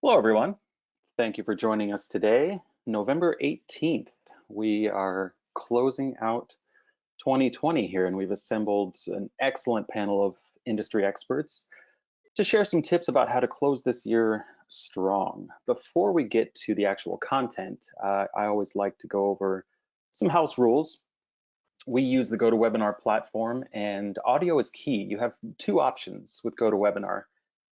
Hello, everyone. Thank you for joining us today, November 18th. We are closing out 2020 here, and we've assembled an excellent panel of industry experts to share some tips about how to close this year strong. Before we get to the actual content, I always like to go over some house rules. We use the GoToWebinar platform, and audio is key. You have two options with GoToWebinar,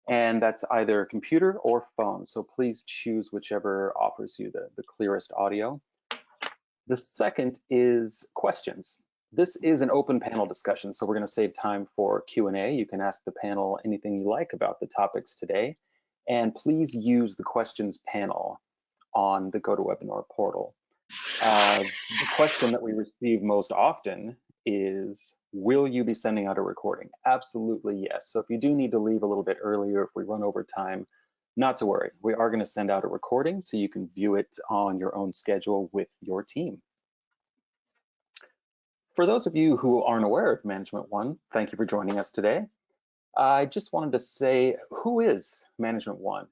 and that's either computer or phone. So please choose whichever offers you the clearest audio. The second is questions. This is an open panel discussion, so we're going to save time for Q&A. You can ask the panel anything you like about the topics today, and please use the questions panel on the GoToWebinar portal. The question that we receive most often is, will you be sending out a recording? Absolutely yes. So if you do need to leave a little bit earlier, if we run over time, not to worry. We are going to send out a recording so you can view it on your own schedule with your team. For those of you who aren't aware of Management One, thank you for joining us today. I just wanted to say, who is Management One?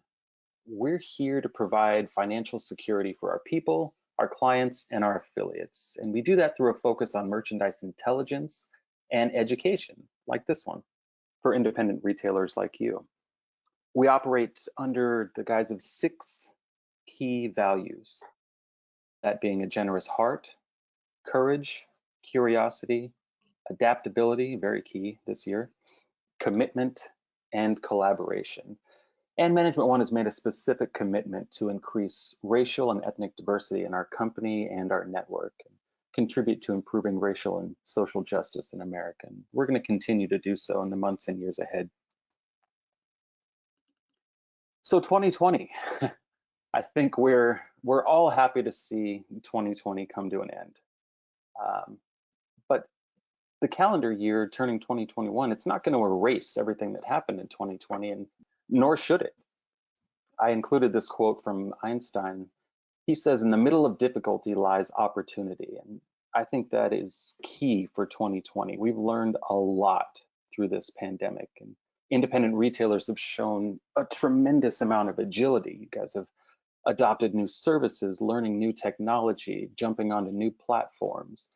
We're here to provide financial security for our people, our clients, and our affiliates. And we do that through a focus on merchandise intelligence and education, like this one, for independent retailers like you. We operate under the guise of 6 key values, that being a generous heart, courage, curiosity, adaptability, very key this year, commitment, and collaboration. And Management One has made a specific commitment to increase racial and ethnic diversity in our company and our network, and contribute to improving racial and social justice in America. And we're going to continue to do so in the months and years ahead. So 2020, I think we're all happy to see 2020 come to an end. But the calendar year turning 2021, it's not going to erase everything that happened in 2020, and nor should it. I included this quote from Einstein. He says, "In the middle of difficulty lies opportunity." And I think that is key for 2020. We've learned a lot through this pandemic, and independent retailers have shown a tremendous amount of agility. You guys have adopted new services, learning new technology, jumping onto new platforms,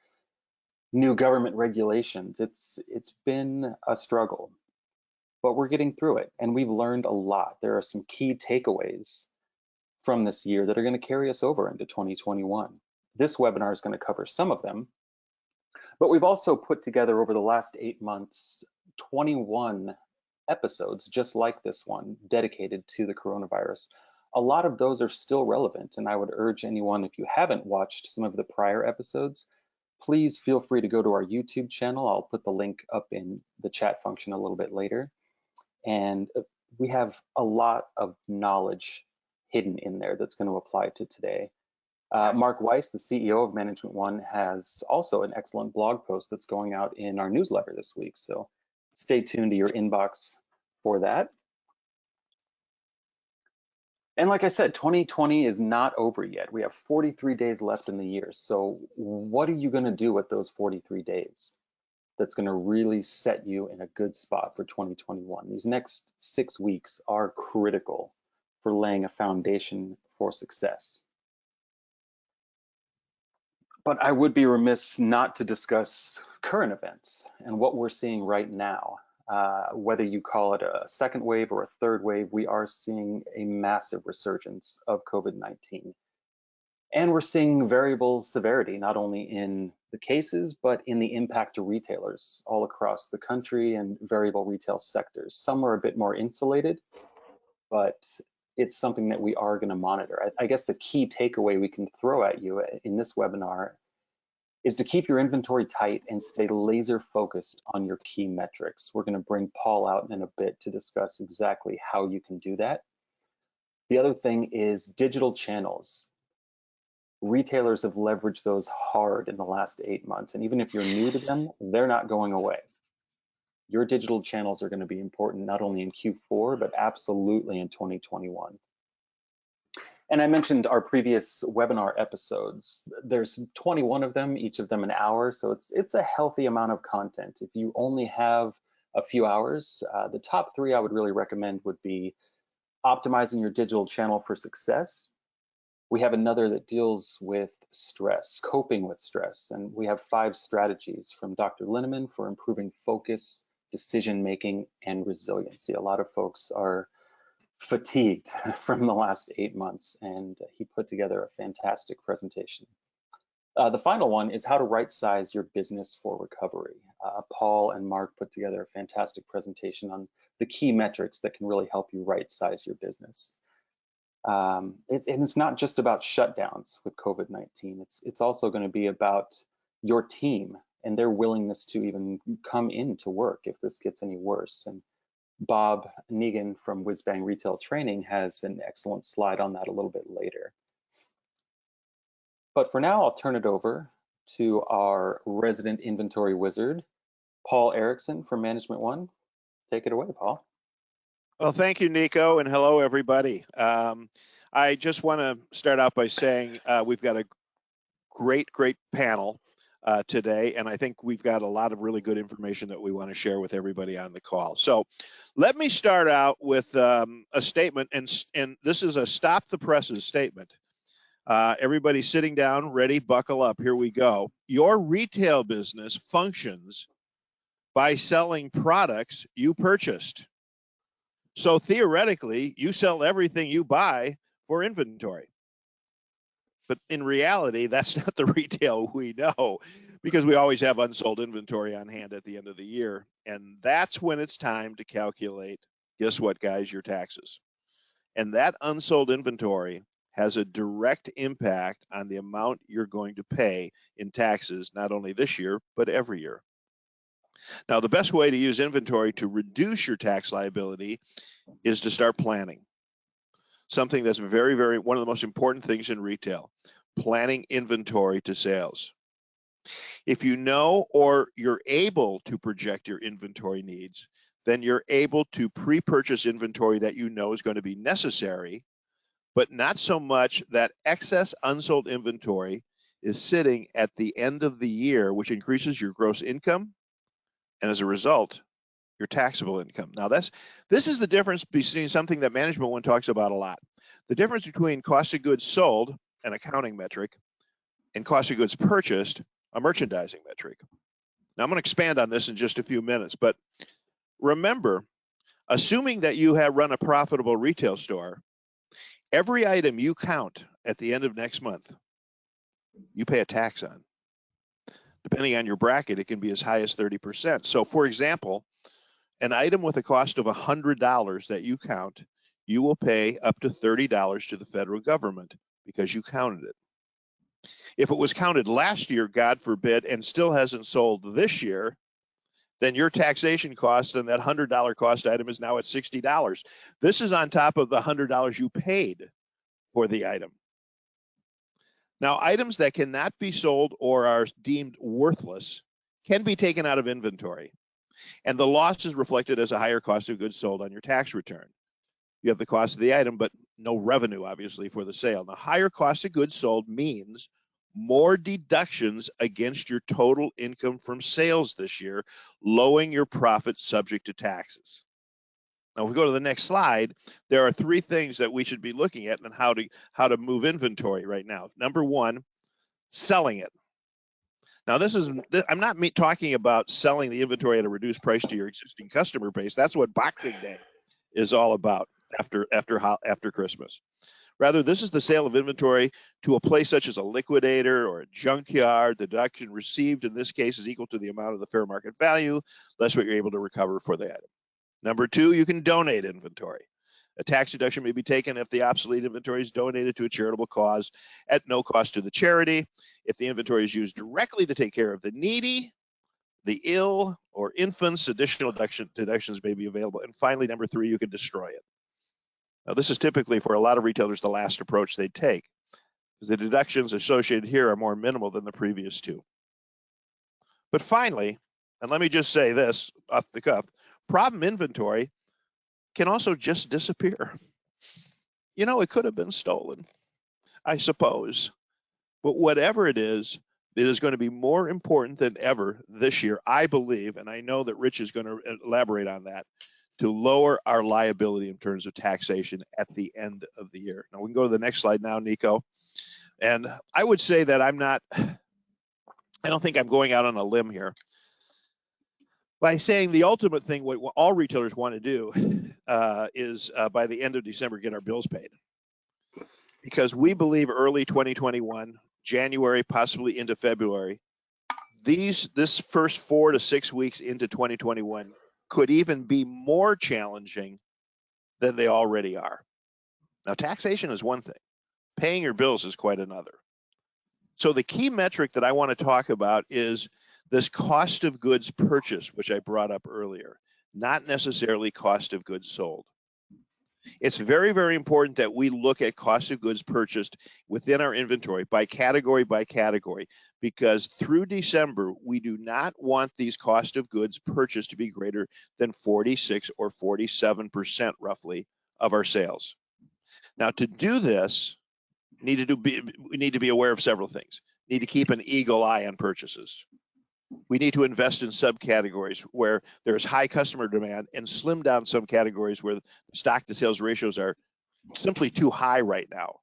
new government regulations. It's been a struggle, but we're getting through it, and we've learned a lot. There are some key takeaways from this year that are going to carry us over into 2021. This webinar is going to cover some of them, but we've also put together over the last 8 months 21 episodes just like this one dedicated to the coronavirus. A lot of those are still relevant, and I would urge anyone, if you haven't watched some of the prior episodes, please feel free to go to our YouTube channel. I'll put the link up in the chat function a little bit later. And we have a lot of knowledge hidden in there that's going to apply to today. Mark Weiss, the CEO of Management One, has also an excellent blog post that's going out in our newsletter this week. So stay tuned to your inbox for that. And like I said, 2020 is not over yet. We have 43 days left in the year. So what are you going to do with those 43 days? That's going to really set you in a good spot for 2021. These next 6 weeks are critical for laying a foundation for success. But I would be remiss not to discuss current events and what we're seeing right now. Whether you call it a second wave or a third wave, we are seeing a massive resurgence of COVID-19. And we're seeing variable severity, not only in the cases, but in the impact to retailers all across the country and variable retail sectors. Some are a bit more insulated, but it's something that we are going to monitor. I guess the key takeaway we can throw at you in this webinar is to keep your inventory tight and stay laser focused on your key metrics. We're going to bring Paul out in a bit to discuss exactly how you can do that. The other thing is digital channels. Retailers have leveraged those hard in the last 8 months, and even if you're new to them, they're not going away. Your digital channels are going to be important not only in Q4, but absolutely in 2021. And I mentioned our previous webinar episodes. There's 21 of them, each of them an hour, so it's a healthy amount of content. If you only have a few hours, the top 3 I would really recommend would be optimizing your digital channel for success. We have another that deals with stress, coping with stress. And we have 5 strategies from Dr. Linneman for improving focus, decision making, and resiliency. A lot of folks are fatigued from the last 8 months, and he put together a fantastic presentation. The final one is how to right size your business for recovery. Paul and Mark put together a fantastic presentation on the key metrics that can really help you right size your business. And it's not just about shutdowns with COVID-19. It's also going to be about your team and their willingness to even come into work if this gets any worse. And Bob Negen from WhizBang Retail Training has an excellent slide on that a little bit later. But for now, I'll turn it over to our resident inventory wizard, Paul Erickson from Management One. Take it away, Paul. Well, thank you, Nico, and hello, everybody. I just want to start out by saying we've got a great panel today, and I think we've got a lot of really good information that we want to share with everybody on the call. So let me start out with a statement, and this is a stop the presses statement. Everybody sitting down, ready, buckle up, here we go. Your retail business functions by selling products you purchased. So theoretically, you sell everything you buy for inventory. But in reality, that's not the retail we know, because we always have unsold inventory on hand at the end of the year. And that's when it's time to calculate, guess what, guys, your taxes. And that unsold inventory has a direct impact on the amount you're going to pay in taxes, not only this year, but every year. Now, the best way to use inventory to reduce your tax liability is to start planning. Something that's very, one of the most important things in retail, planning inventory to sales. If you know or you're able to project your inventory needs, then you're able to pre-purchase inventory that you know is going to be necessary, but not so much that excess unsold inventory is sitting at the end of the year, which increases your gross income, and as a result, your taxable income. Now, this is the difference between something that Management One talks about a lot. The difference between cost of goods sold, an accounting metric, and cost of goods purchased, a merchandising metric. Now, I'm going to expand on this in just a few minutes, but remember, assuming that you have run a profitable retail store, every item you count at the end of next month, you pay a tax on. Depending on your bracket, it can be as high as 30%. So, for example, an item with a cost of $100 that you count, you will pay up to $30 to the federal government because you counted it. If it was counted last year, God forbid, and still hasn't sold this year, then your taxation cost on that $100 cost item is now at $60. This is on top of the $100 you paid for the item. Now, items that cannot be sold or are deemed worthless can be taken out of inventory, and the loss is reflected as a higher cost of goods sold on your tax return. You have the cost of the item, but no revenue, obviously, for the sale. Now, higher cost of goods sold means more deductions against your total income from sales this year, lowering your profit subject to taxes. Now, if we go to the next slide, there are 3 things that we should be looking at and how to move inventory right now. Number 1, selling it. Now, I'm not talking about selling the inventory at a reduced price to your existing customer base. That's what Boxing Day is all about after Christmas. Rather, this is the sale of inventory to a place such as a liquidator or a junkyard. The deduction received in this case is equal to the amount of the fair market value, less what you're able to recover for the item. Number 2, you can donate inventory. A tax deduction may be taken if the obsolete inventory is donated to a charitable cause at no cost to the charity. If the inventory is used directly to take care of the needy, the ill, or infants, additional deductions may be available. And finally, number 3, you can destroy it. Now, this is typically for a lot of retailers the last approach they take, because the deductions associated here are more minimal than the previous 2. But finally, and let me just say this off the cuff, problem inventory can also just disappear. You know, it could have been stolen, I suppose. But whatever it is going to be more important than ever this year, I believe, and I know that Rich is going to elaborate on that, to lower our liability in terms of taxation at the end of the year. Now we can go to the next slide now, Nico. And I would say that I don't think I'm going out on a limb here by saying the ultimate thing, what all retailers want to do is by the end of December, get our bills paid. Because we believe early 2021, January, possibly into February, this first 4 to 6 weeks into 2021 could even be more challenging than they already are. Now, taxation is one thing. Paying your bills is quite another. So the key metric that I want to talk about is this cost of goods purchased, which I brought up earlier, not necessarily cost of goods sold. It's very, very important that we look at cost of goods purchased within our inventory by category, because through December, we do not want these cost of goods purchased to be greater than 46 or 47% roughly of our sales. Now, to do this, we need to be aware of several things. We need to keep an eagle eye on purchases. We need to invest in subcategories where there's high customer demand and slim down some categories where the stock to sales ratios are simply too high right now.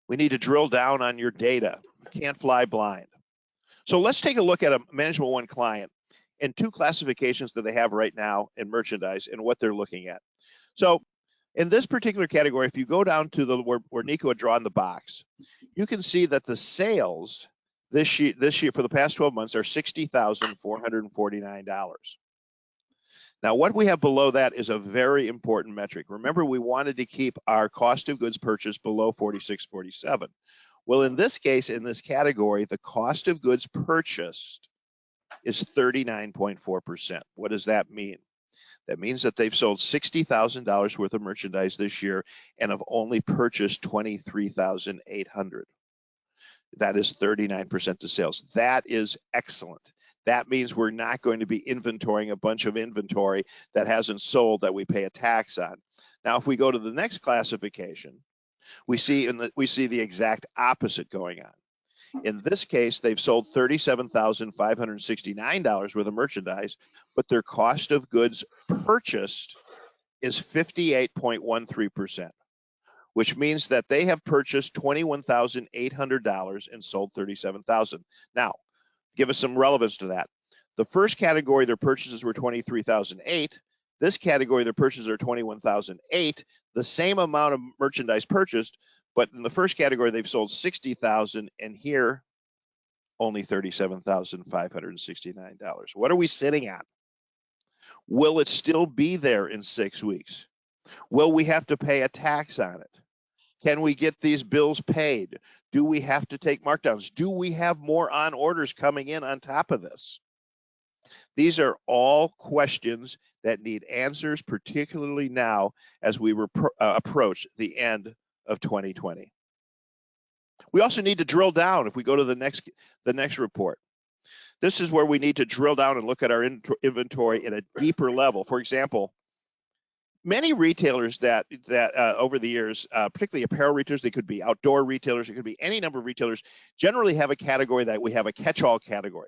We need to drill down on your data. You can't fly blind. So let's take a look at a Management One client and two classifications that they have right now in merchandise and what they're looking at. So in this particular category, if you go down to where Nico had drawn the box, you can see that the sales this year for the past 12 months are $60,449. Now, what we have below that is a very important metric. Remember, we wanted to keep our cost of goods purchased below 46, 47. Well, in this case, in this category, the cost of goods purchased is 39.4%. What does that mean? That means that they've sold $60,000 worth of merchandise this year and have only purchased $23,800. That is 39% of sales. That is excellent. That means we're not going to be inventorying a bunch of inventory that hasn't sold that we pay a tax on. Now, if we go to the next classification, we see the exact opposite going on. In this case, they've sold $37,569 worth of merchandise, but their cost of goods purchased is 58.13%. which means that they have purchased $21,800 and sold $37,000. Now, give us some relevance to that. The first category, their purchases were $23,008. This category, their purchases are $21,008. The same amount of merchandise purchased, but in the first category, they've sold $60,000, and here, only $37,569. What are we sitting at? Will it still be there in 6 weeks? Will we have to pay a tax on it? Can we get these bills paid? Do we have to take markdowns? Do we have more on orders coming in on top of this? These are all questions that need answers, particularly now as we approach the end of 2020. We also need to drill down. If we go to the next report, this is where we need to drill down and look at our inventory at a deeper level. For example, many retailers that over the years, particularly apparel retailers, they could be outdoor retailers, it could be any number of retailers, generally have a category that we have a catch-all category.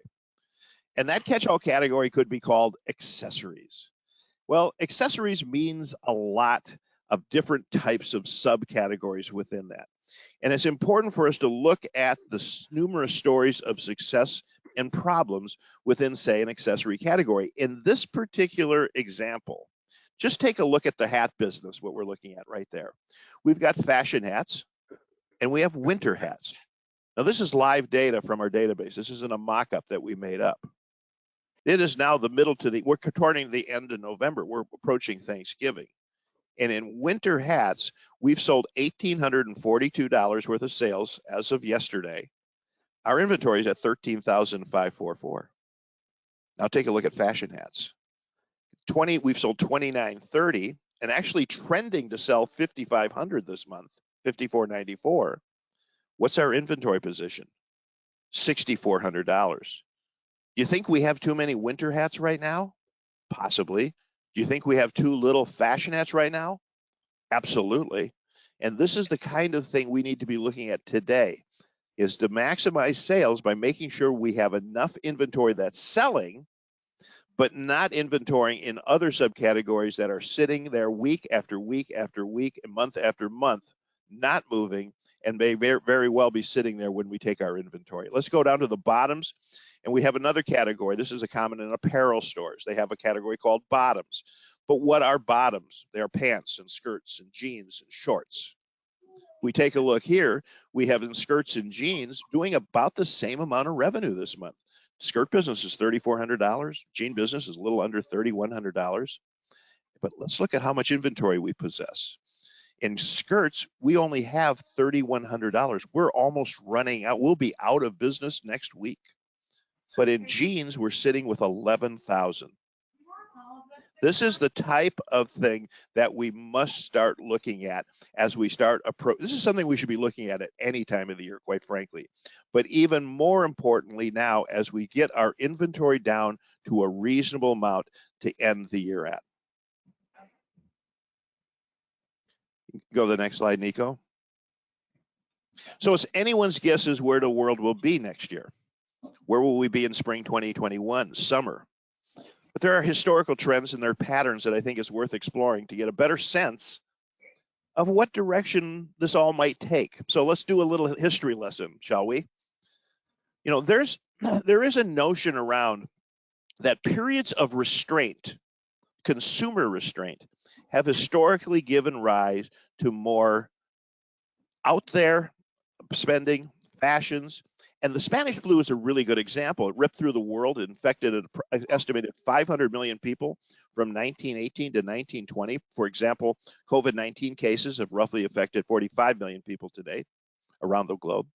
And that catch-all category could be called accessories. Well, accessories means a lot of different types of subcategories within that. And it's important for us to look at the numerous stories of success and problems within, say, an accessory category. In this particular example, just take a look at the hat business, what we're looking at right there. We've got fashion hats and we have winter hats. Now, this is live data from our database. This isn't a mock-up that we made up. It is now we're toward the end of November. We're approaching Thanksgiving. And in winter hats, we've sold $1,842 worth of sales as of yesterday. Our inventory is at $13,544. Now take a look at fashion hats. We've sold $2,930 and actually trending to sell $5,500 this month, $5,494. What's our inventory position? $6,400. Do you think we have too many winter hats right now? Possibly. Do you think we have too little fashion hats right now? Absolutely. And this is the kind of thing we need to be looking at today, is to maximize sales by making sure we have enough inventory that's selling, but not inventorying in other subcategories that are sitting there week after week after week and month after month, not moving, and may very well be sitting there when we take our inventory. Let's go down to the bottoms, and we have another category. This is a common in apparel stores. They have a category called bottoms. But what are bottoms? They are pants and skirts and jeans and shorts. We take a look here, we have in skirts and jeans doing about the same amount of revenue this month. Skirt business is $3,400. Jean business is a little under $3,100. But let's look at how much inventory we possess. In skirts, we only have $3,100. We're almost running out. We'll be out of business next week. But in jeans, we're sitting with 11,000. This is the type of thing that we must start looking at as we start this is something we should be looking at any time of the year, quite frankly. But even more importantly now, as we get our inventory down to a reasonable amount to end the year at. Go to the next slide, Nico. So it's anyone's guess as where the world will be next year. Where will we be in spring 2021, summer? But there are historical trends and there are patterns that I think is worth exploring to get a better sense of what direction this all might take. So let's do a little history lesson, shall we? You know, there is a notion around that periods of restraint, consumer restraint, have historically given rise to more out there spending, fashions. And the Spanish flu is a really good example. It ripped through the world. It infected an estimated 500 million people from 1918 to 1920. For example, COVID-19 cases have roughly affected 45 million people today around the globe.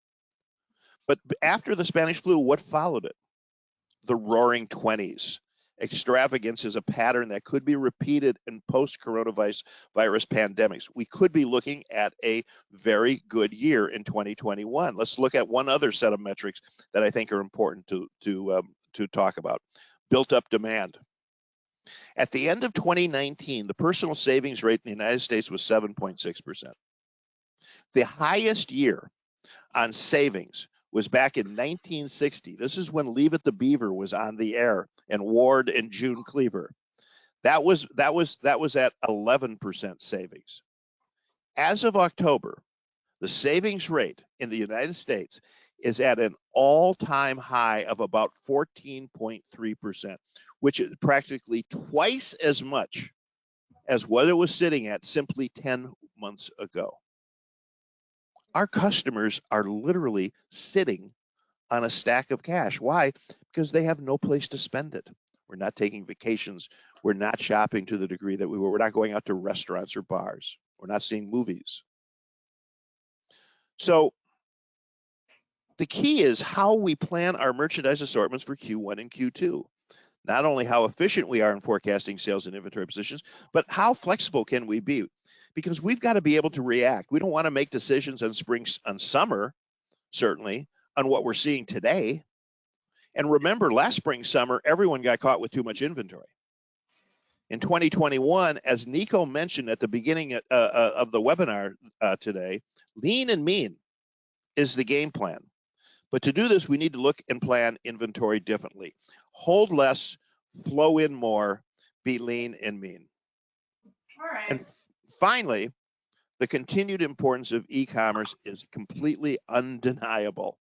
But after the Spanish flu, what followed it? The Roaring 20s. Extravagance is a pattern that could be repeated in post-coronavirus pandemics. We could be looking at a very good year in 2021. Let's look at one other set of metrics that I think are important to talk about. Built-up demand. At the end of 2019, the personal savings rate in the United States was 7.6%. The highest year on savings was back in 1960. This is when Leave It to Beaver was on the air and Ward and June Cleaver. That was at 11% savings. As of October, the savings rate in the United States is at an all-time high of about 14.3%, which is practically twice as much as what it was sitting at simply 10 months ago. Our customers are literally sitting on a stack of cash. Why? Because they have no place to spend it. We're not taking vacations. We're not shopping to the degree that we were. We're not going out to restaurants or bars. We're not seeing movies. So the key is how we plan our merchandise assortments for Q1 and Q2. Not only how efficient we are in forecasting sales and inventory positions, but how flexible can we be? Because we've got to be able to react. We don't want to make decisions on summer, certainly, on what we're seeing today. And remember, last spring, summer, everyone got caught with too much inventory. In 2021, as Nico mentioned at the beginning of the webinar today, lean and mean is the game plan. But to do this, we need to look and plan inventory differently. Hold less, flow in more, be lean and mean. All right. And finally, the continued importance of e-commerce is completely undeniable.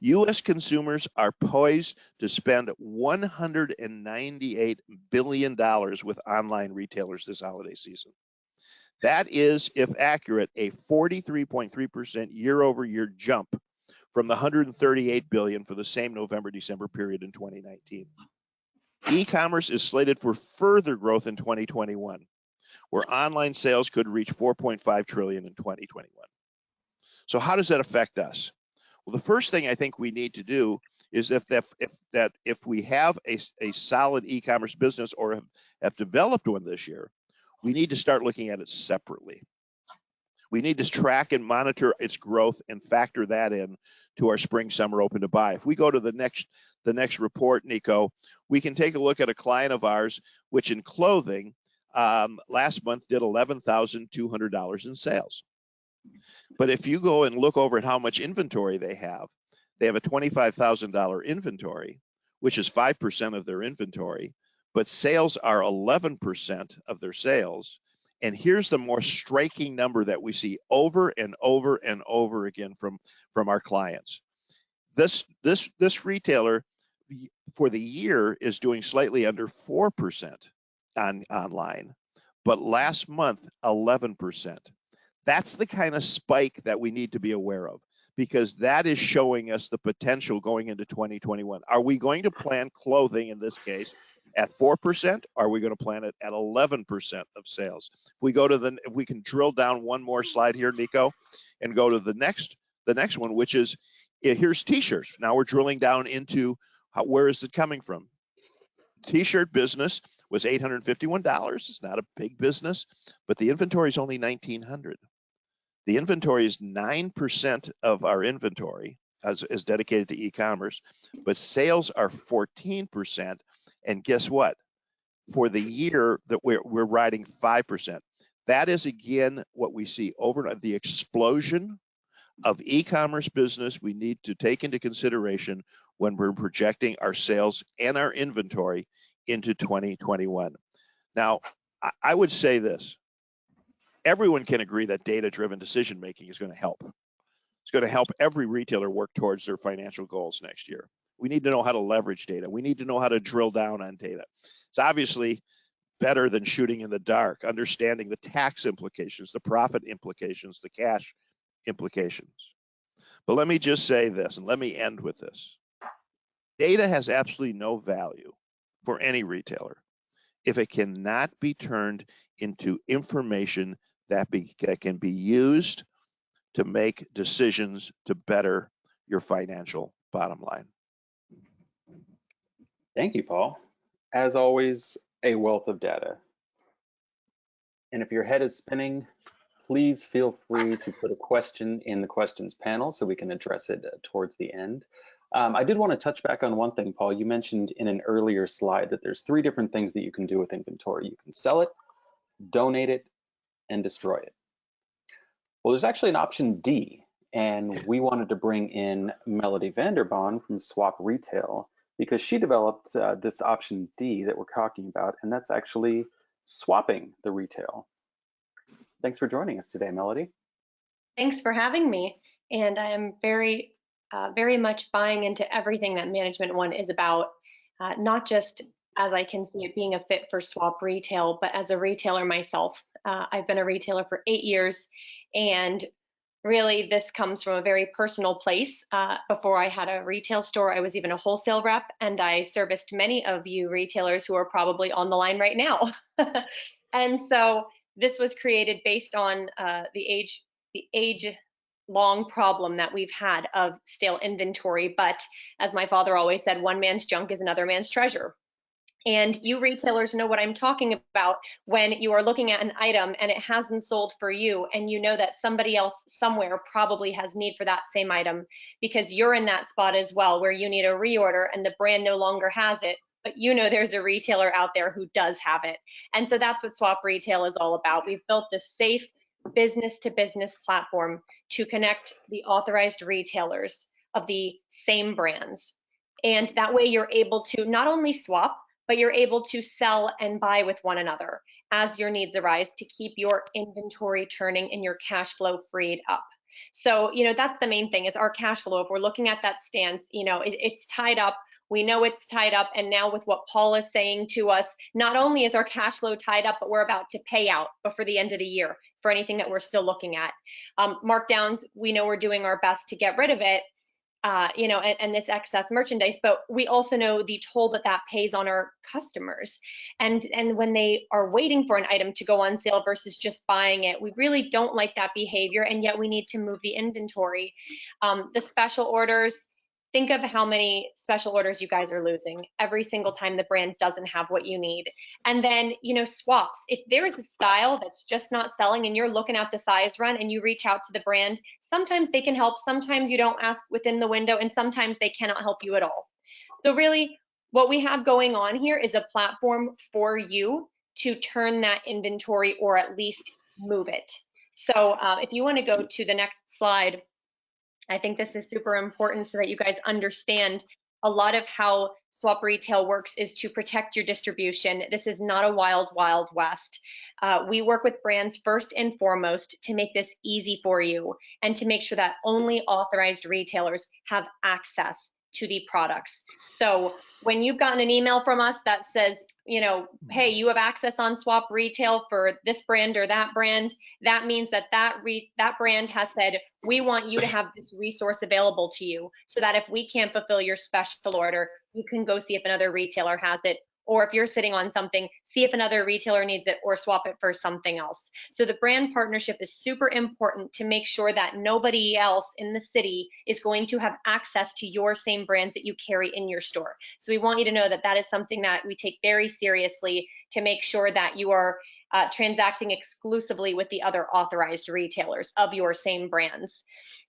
U.S. consumers are poised to spend $198 billion with online retailers this holiday season. That is, if accurate, a 43.3% year-over-year jump from the $138 billion for the same November-December period in 2019. E-commerce is slated for further growth in 2021, where online sales could reach $4.5 trillion in 2021. So how does that affect us? Well, the first thing I think we need to do is if we have a solid e-commerce business or have developed one this year, we need to start looking at it separately. We need to track and monitor its growth and factor that in to our spring summer open to buy. If we go to the next report, Nico, we can take a look at a client of ours, which in clothing last month did $11,200 in sales. But if you go and look over at how much inventory they have a $25,000 inventory which is 5% of their inventory, but sales are 11% of their sales. And here's the more striking number that we see over and over and over again from our clients. This retailer for the year is doing slightly under 4% online, but last month 11%. That's the kind of spike that we need to be aware of, because that is showing us the potential going into 2021. Are we going to plan clothing in this case at 4%? Or are we going to plan it at 11% of sales? If we go to if we can drill down one more slide here, Nico, and go to the next one, which is, here's t-shirts. Now we're drilling down into where is it coming from? T-shirt business was $851. It's not a big business, but the inventory is only $1,900. The inventory is 9% of our inventory as dedicated to e-commerce, but sales are 14%. And guess what? For the year that we're riding 5%. That is again what we see over the explosion of e-commerce business we need to take into consideration when we're projecting our sales and our inventory into 2021. Now, I would say this. Everyone can agree that data-driven decision-making is going to help. It's going to help every retailer work towards their financial goals next year. We need to know how to leverage data. We need to know how to drill down on data. It's obviously better than shooting in the dark, understanding the tax implications, the profit implications, the cash implications. But let me just say this, and let me end with this. Data has absolutely no value for any retailer if it cannot be turned into information that can be used to make decisions to better your financial bottom line. Thank you, Paul. As always, a wealth of data. And if your head is spinning, please feel free to put a question in the questions panel so we can address it towards the end. I did want to touch back on one thing, Paul. You mentioned in an earlier slide that there's 3 different things that you can do with inventory. You can sell it, donate it, and destroy it. Well, there's actually an option D, and we wanted to bring in Melodie Vanderbaan from Swap Retail because she developed this option D that we're talking about, and that's actually swapping the retail. Thanks for joining us today, Melodie. Thanks for having me. And I am very much buying into everything that Management One is about, not just as I can see it being a fit for Swap Retail, but as a retailer myself. I've been a retailer for 8 years, and really this comes from a very personal place. Before I had a retail store, I was even a wholesale rep, and I serviced many of you retailers who are probably on the line right now. And so this was created based on the age-long problem that we've had of stale inventory. But as my father always said, one man's junk is another man's treasure. And you retailers know what I'm talking about when you are looking at an item and it hasn't sold for you, and you know that somebody else somewhere probably has need for that same item because you're in that spot as well where you need a reorder and the brand no longer has it, but you know there's a retailer out there who does have it. And so that's what Swap Retail is all about. We've built this safe business-to-business platform to connect the authorized retailers of the same brands. And that way you're able to not only swap, but you're able to sell and buy with one another as your needs arise to keep your inventory turning and your cash flow freed up. So, that's the main thing is our cash flow. If we're looking at that stance, it's tied up. We know it's tied up. And now with what Paul is saying to us, not only is our cash flow tied up, but we're about to pay out before the end of the year for anything that we're still looking at. Markdowns, we know we're doing our best to get rid of it. And this excess merchandise, but we also know the toll that pays on our customers. And when they are waiting for an item to go on sale versus just buying it, we really don't like that behavior, and yet we need to move the inventory. The special orders, think of how many special orders you guys are losing every single time the brand doesn't have what you need. And then, swaps. If there is a style that's just not selling and you're looking at the size run and you reach out to the brand, sometimes they can help, sometimes you don't ask within the window, and sometimes they cannot help you at all. So really, what we have going on here is a platform for you to turn that inventory or at least move it. So if you want to go to the next slide, I think this is super important so that you guys understand a lot of how Swap Retail works is to protect your distribution. This is not a wild, wild west. We work with brands first and foremost to make this easy for you and to make sure that only authorized retailers have access to the products. So when you've gotten an email from us that says, you know, hey, you have access on Swap Retail for this brand or that brand, that means that that brand has said, we want you to have this resource available to you so that if we can't fulfill your special order, you can go see if another retailer has it, or if you're sitting on something, see if another retailer needs it or swap it for something else. So the brand partnership is super important to make sure that nobody else in the city is going to have access to your same brands that you carry in your store. So we want you to know that that is something that we take very seriously to make sure that you are transacting exclusively with the other authorized retailers of your same brands.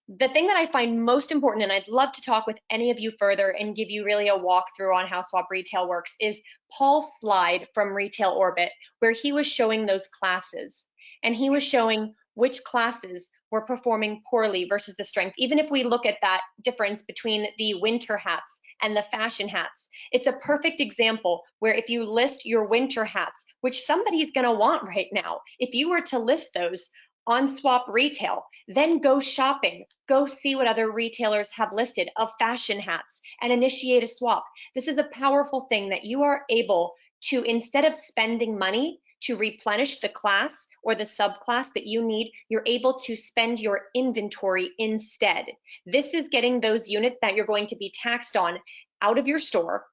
The thing that I find most important, and I'd love to talk with any of you further and give you really a walkthrough on how Swap Retail works, is Paul's slide from Retail Orbit, where he was showing those classes. And he was showing which classes were performing poorly versus the strength. Even if we look at that difference between the winter hats and the fashion hats, it's a perfect example where if you list your winter hats, which somebody's gonna want right now, if you were to list those on Swap Retail, then go shopping, go see what other retailers have listed of fashion hats and initiate a swap. This is a powerful thing that you are able to, instead of spending money to replenish the class or the subclass that you need, you're able to spend your inventory instead. This is getting those units that you're going to be taxed on out of your store,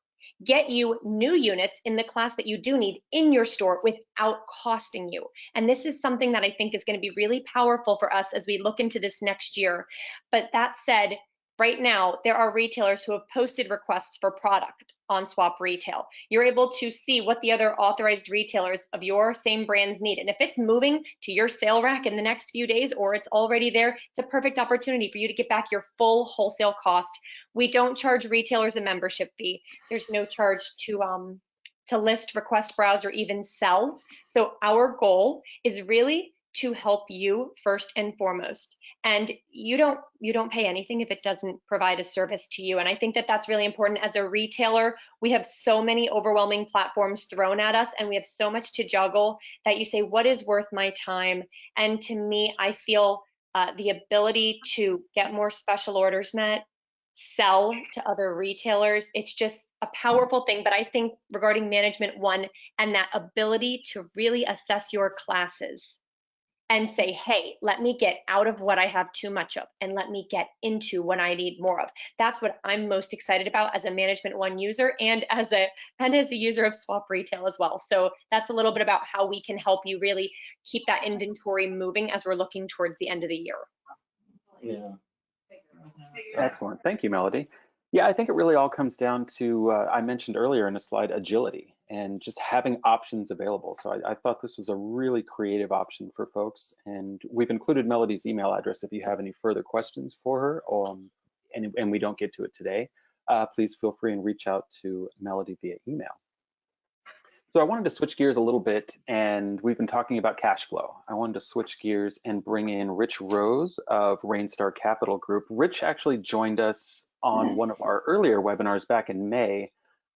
get you new units in the class that you do need in your store without costing you. And this is something that I think is going to be really powerful for us as we look into this next year. But that said, right now, there are retailers who have posted requests for product on Swap Retail. You're able to see what the other authorized retailers of your same brands need. And if it's moving to your sale rack in the next few days or it's already there, it's a perfect opportunity for you to get back your full wholesale cost. We don't charge retailers a membership fee. There's no charge to list, request, browse, or even sell. So our goal is really to help you first and foremost. And you don't pay anything if it doesn't provide a service to you. And I think that that's really important. As a retailer, we have so many overwhelming platforms thrown at us and we have so much to juggle that you say, what is worth my time? And to me, I feel the ability to get more special orders met, sell to other retailers, it's just a powerful thing. But I think regarding Management One and that ability to really assess your classes and say, hey, let me get out of what I have too much of and let me get into what I need more of. That's what I'm most excited about as a Management One user and as a user of Swap Retail as well. So that's a little bit about how we can help you really keep that inventory moving as we're looking towards the end of the year. Yeah. Excellent. Thank you, Melody. Yeah, I think it really all comes down to, I mentioned earlier in a slide, agility and just having options available. So I thought this was a really creative option for folks. And we've included Melody's email address if you have any further questions for her, and we don't get to it today, please feel free and reach out to Melody via email. So I wanted to switch gears a little bit, and we've been talking about cash flow. I wanted to switch gears and bring in Rich Rose of Rainstar Capital Group. Rich actually joined us on one of our earlier webinars back in May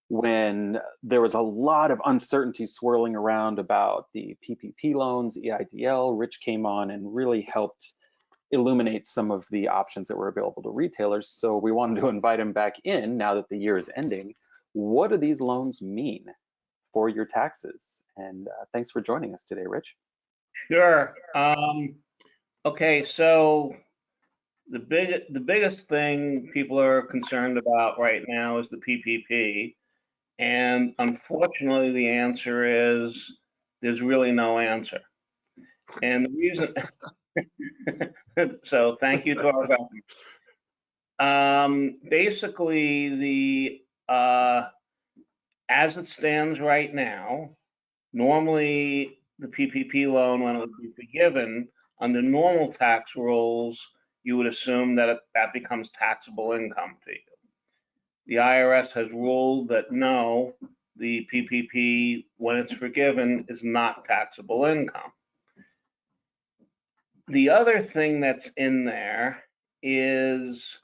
when there was a lot of uncertainty swirling around about the PPP loans, EIDL. Rich came on and really helped illuminate some of the options that were available to retailers. So we wanted to invite him back in now that the year is ending. What do these loans mean for your taxes? And thanks for joining us today, Rich. Sure. Okay, so the biggest thing people are concerned about right now is the PPP, and unfortunately, the answer is there's really no answer. And the reason, so thank you to our government. Basically, as it stands right now, normally the PPP loan, when it would be forgiven, under normal tax rules, you would assume that that becomes taxable income to you. The IRS has ruled that no, the PPP, when it's forgiven, is not taxable income. The other thing that's in there is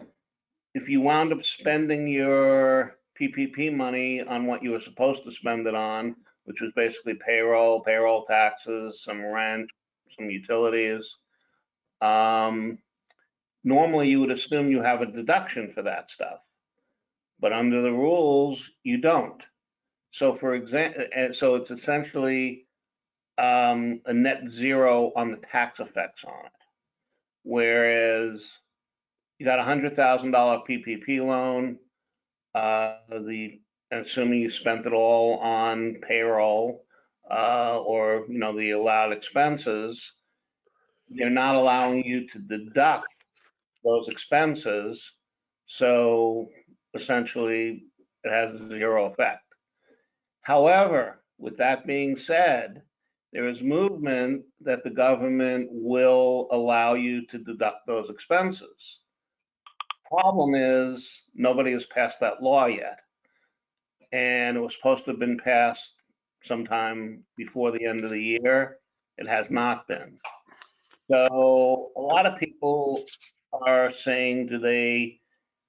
if you wound up spending your PPP money on what you were supposed to spend it on, which was basically payroll taxes, some rent, some utilities, normally you would assume you have a deduction for that stuff, but under the rules, you don't. So for example, so it's essentially a net zero on the tax effects on it. Whereas you got a $100,000 PPP loan, assuming you spent it all on payroll or the allowed expenses, they're not allowing you to deduct those expenses. So essentially, it has zero effect. However, with that being said, there is movement that the government will allow you to deduct those expenses. Problem is, nobody has passed that law yet. And it was supposed to have been passed sometime before the end of the year. It has not been. So a lot of people are saying, do they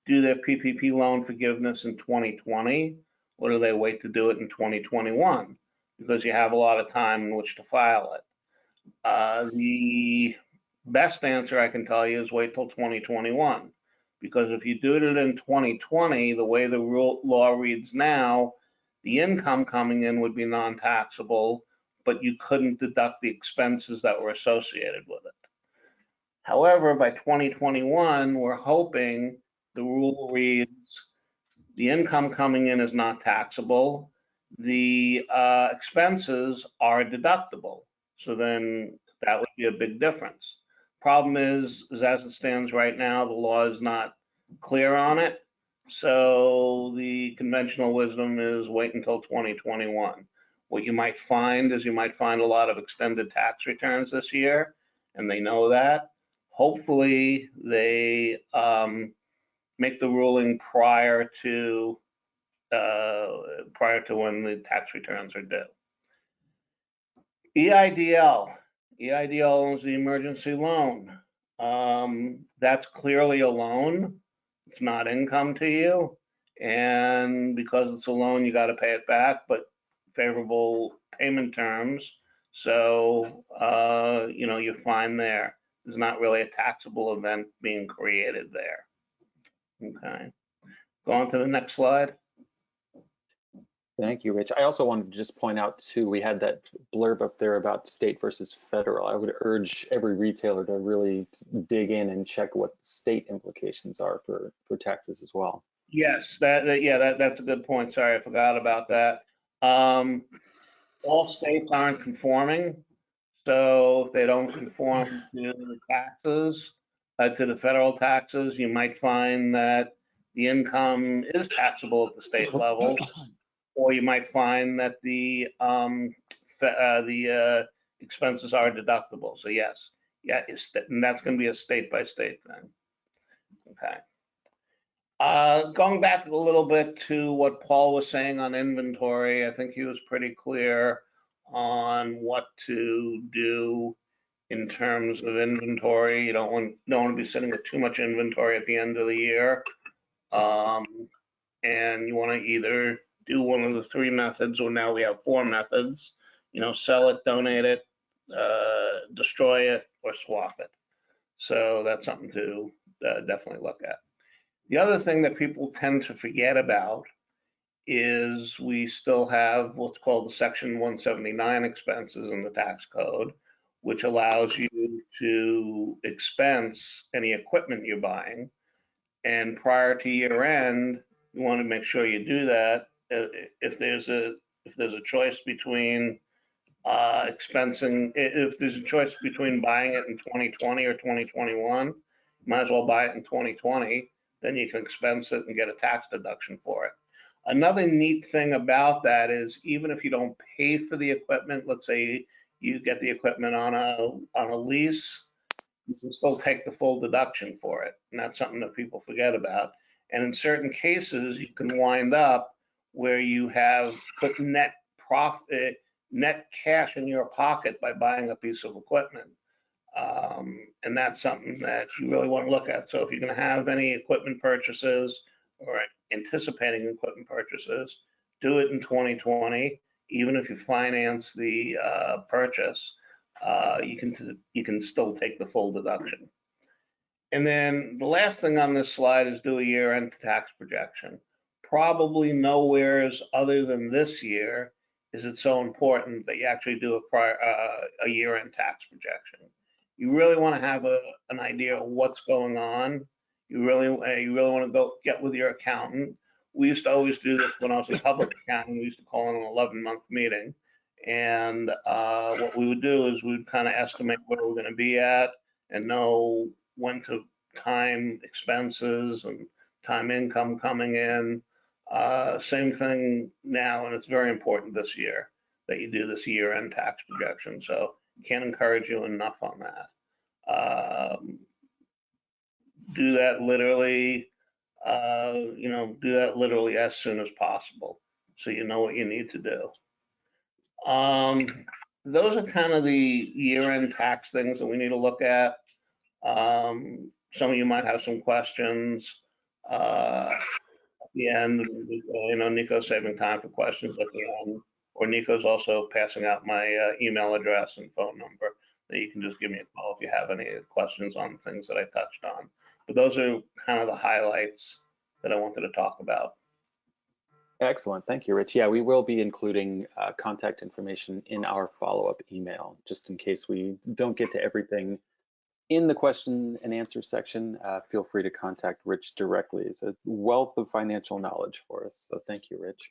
do their PPP loan forgiveness in 2020, or do they wait to do it in 2021? Because you have a lot of time in which to file it. The best answer I can tell you is wait till 2021. Because if you do it in 2020, the way the law reads now, the income coming in would be non-taxable, but you couldn't deduct the expenses that were associated with it. However, by 2021, we're hoping the rule reads the income coming in is not taxable, the expenses are deductible. So then that would be a big difference. Problem is as it stands right now, the law is not clear on it. So the conventional wisdom is wait until 2021. What you might find is you might find a lot of extended tax returns this year, and they know that. Hopefully they make the ruling prior to when the tax returns are due. EIDL is the emergency loan. That's clearly a loan. It's not income to you. And because it's a loan, you got to pay it back, but favorable payment terms. So, you're fine there. There's not really a taxable event being created there. Okay. Go on to the next slide. Thank you, Rich. I also wanted to just point out too, we had that blurb up there about state versus federal. I would urge every retailer to really dig in and check what state implications are for taxes as well. Yes, that's a good point. Sorry, I forgot about that. All states aren't conforming. So if they don't conform to the taxes, to the federal taxes, you might find that the income is taxable at the state level. Or you might find that the expenses are deductible. So yes, and that's going to be a state by state thing. Okay. Going back a little bit to what Paul was saying on inventory, I think he was pretty clear on what to do in terms of inventory. You don't want to be sitting with too much inventory at the end of the year, and you want to either do one of the three methods, or now we have four methods, sell it, donate it, destroy it, or swap it. So that's something to definitely look at. The other thing that people tend to forget about is we still have what's called the Section 179 expenses in the tax code, which allows you to expense any equipment you're buying. And prior to year end, you want to make sure you do that. If there's a choice between if there's a choice between buying it in 2020 or 2021, you might as well buy it in 2020. Then you can expense it and get a tax deduction for it. Another neat thing about that is even if you don't pay for the equipment, let's say you get the equipment on a lease, you can still take the full deduction for it. And that's something that people forget about. And in certain cases, you can wind up where you have put net cash in your pocket by buying a piece of equipment. And that's something that you really want to look at. So if you're going to have any equipment purchases or anticipating equipment purchases, do it in 2020. Even if you finance the purchase, you can still take the full deduction. And then the last thing on this slide is do a year-end tax projection. Probably nowheres other than this year is it so important that you actually do a year-end tax projection. You really want to have an idea of what's going on. You really want to go get with your accountant. We used to always do this when I was a public accountant. We used to call in an 11-month meeting. And what we would do is we'd kind of estimate where we're going to be at and know when to time expenses and time income coming in. Same thing now, and it's very important this year that you do this year-end tax projection. So can't encourage you enough on that. Do that literally, do that literally as soon as possible, so you know what you need to do. Those are kind of the year-end tax things that we need to look at. Some of you might have some questions at the end. Nico's saving time for questions at the end, or Nico's also passing out my email address and phone number that you can just give me a call if you have any questions on things that I touched on. But those are kind of the highlights that I wanted to talk about. Excellent. Thank you, Rich. Yeah, we will be including contact information in our follow-up email, just in case we don't get to everything in the question and answer section. Feel free to contact Rich directly. It's a wealth of financial knowledge for us. So thank you, Rich.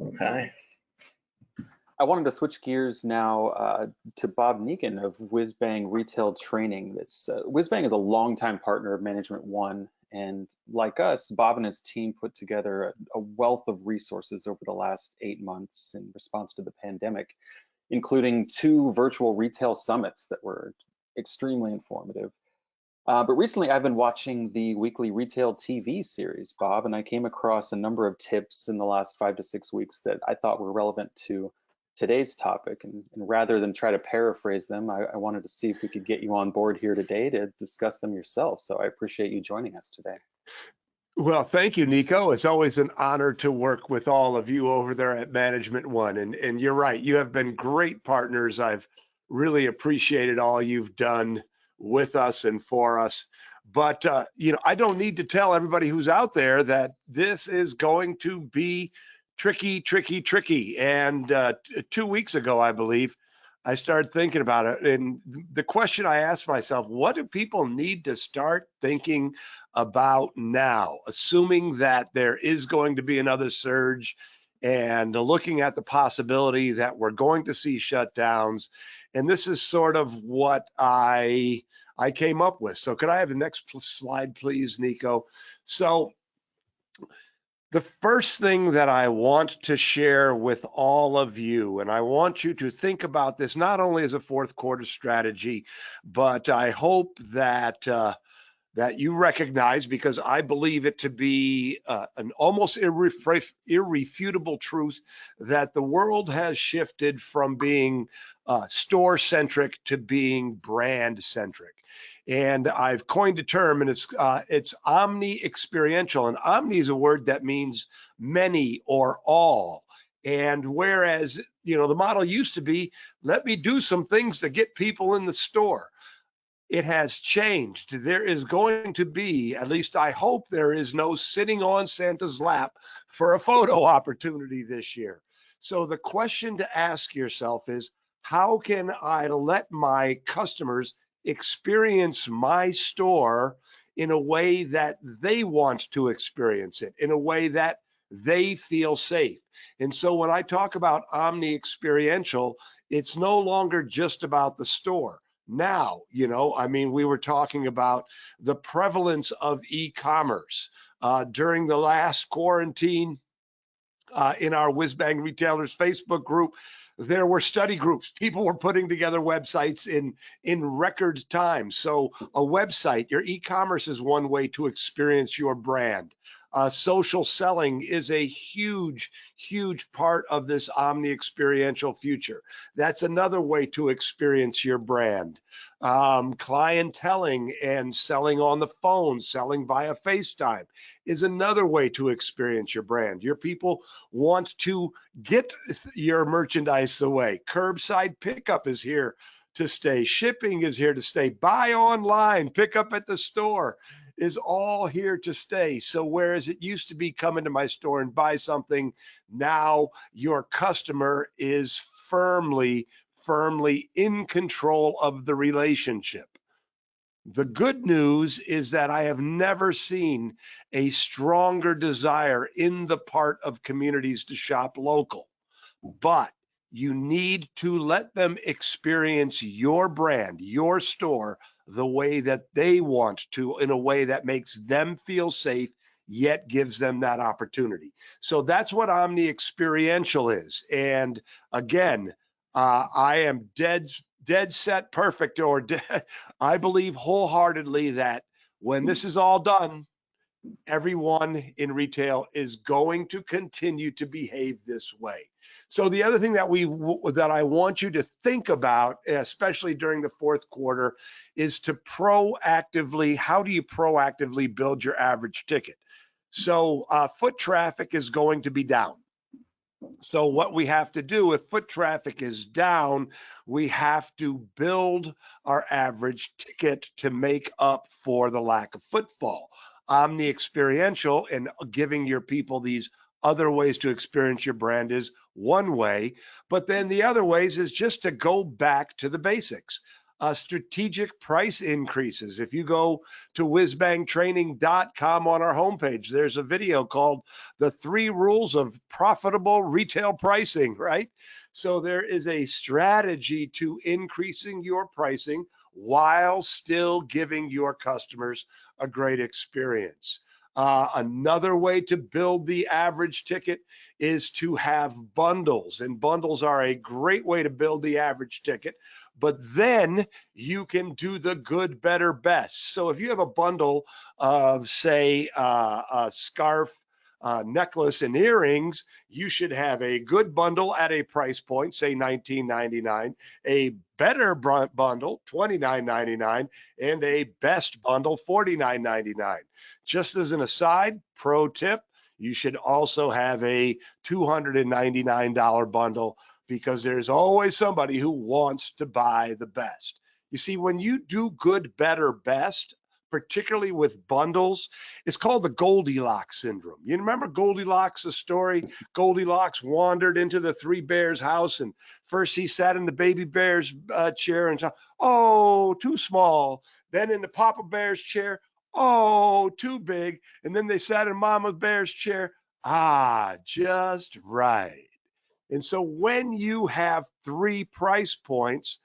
Okay. I wanted to switch gears now to Bob Negen of WhizBang Retail Training. WhizBang is a longtime partner of Management One, and like us, Bob and his team put together a wealth of resources over the last 8 months in response to the pandemic, including 2 virtual retail summits that were extremely informative. But recently I've been watching the weekly retail TV series, Bob, and I came across a number of tips in the last 5 to 6 weeks that I thought were relevant to today's topic. And rather than try to paraphrase them, I wanted to see if we could get you on board here today to discuss them yourself. So I appreciate you joining us today. Well, thank you, Nico. It's always an honor to work with all of you over there at Management One. And you're right, you have been great partners. I've really appreciated all you've done with us and for us. But, I don't need to tell everybody who's out there that this is going to be tricky, tricky, tricky. And 2 weeks ago, I believe, I started thinking about it. And the question I asked myself, what do people need to start thinking about now, assuming that there is going to be another surge and looking at the possibility that we're going to see shutdowns? And this is sort of what I came up with. So could I have the next slide, please, Nico? So the first thing that I want to share with all of you, and I want you to think about this not only as a fourth quarter strategy, but I hope that that you recognize, because I believe it to be an almost irrefutable truth, that the world has shifted from being store-centric to being brand-centric. And I've coined a term, and it's omni-experiential. And omni is a word that means many or all. And whereas, the model used to be, let me do some things to get people in the store. It has changed. There is going to be, at least I hope there is no sitting on Santa's lap for a photo opportunity this year. So the question to ask yourself is, how can I let my customers experience my store in a way that they want to experience it, in a way that they feel safe? And so when I talk about omni-experiential, it's no longer just about the store. Now, we were talking about the prevalence of e-commerce during the last quarantine. In our WhizBang Retailers Facebook group, there were study groups. People were putting together websites in record time. So a website, your e-commerce is one way to experience your brand. Social selling is a huge, huge part of this omni-experiential future. That's another way to experience your brand. Clienteling and selling on the phone, selling via FaceTime is another way to experience your brand. Your people want to get your merchandise away. Curbside pickup is here to stay. Shipping is here to stay. Buy online, pick up at the store is all here to stay. So whereas it used to be come into my store and buy something, now your customer is firmly in control of the relationship. The good news is that I have never seen a stronger desire in the part of communities to shop local, but you need to let them experience your brand, your store, the way that they want to, in a way that makes them feel safe, yet gives them that opportunity. So that's what omni experiential is. And again, I am dead set perfect, or I believe wholeheartedly that when this is all done, everyone in retail is going to continue to behave this way. So the other thing that I want you to think about, especially during the fourth quarter, is to how do you proactively build your average ticket? So foot traffic is going to be down. So what we have to do, if foot traffic is down, we have to build our average ticket to make up for the lack of footfall. Omni experiential and giving your people these other ways to experience your brand is one way, but then the other ways is just to go back to the basics. Strategic price increases. If you go to whizbangtraining.com on our homepage, there's a video called The 3 Rules of Profitable Retail Pricing, right? So there is a strategy to increasing your pricing while still giving your customers a great experience. Another way to build the average ticket is to have bundles, and bundles are a great way to build the average ticket, but then you can do the good, better, best. So if you have a bundle of, say, a scarf, necklace, and earrings, you should have a good bundle at a price point, say $19.99, a better bundle, $29.99, and a best bundle, $49.99. Just as an aside, pro tip, you should also have a $299 bundle, because there's always somebody who wants to buy the best. You see, when you do good, better, best, particularly with bundles, it's called the Goldilocks syndrome. You remember Goldilocks, the story? Goldilocks wandered into the 3 bears house, and first he sat in the baby bear's chair and thought, oh, too small. Then in the Papa Bear's chair, oh, too big. And then they sat in Mama Bear's chair, just right. And so when you have 3 price points,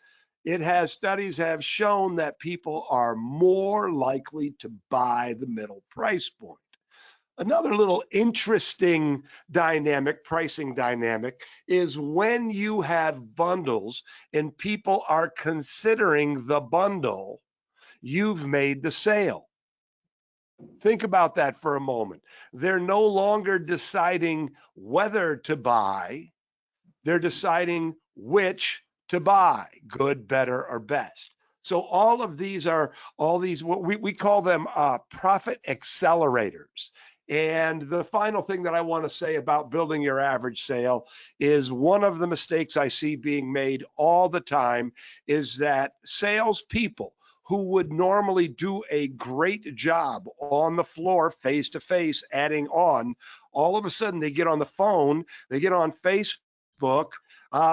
studies have shown that people are more likely to buy the middle price point. Another little interesting pricing dynamic, is when you have bundles and people are considering the bundle, you've made the sale. Think about that for a moment. They're no longer deciding whether to buy, they're deciding which to buy, good, better, or best. So all these, what we call them profit accelerators. And the final thing that I want to say about building your average sale is, one of the mistakes I see being made all the time is that salespeople who would normally do a great job on the floor, face to face, adding on, all of a sudden they get on the phone, they get on Facebook,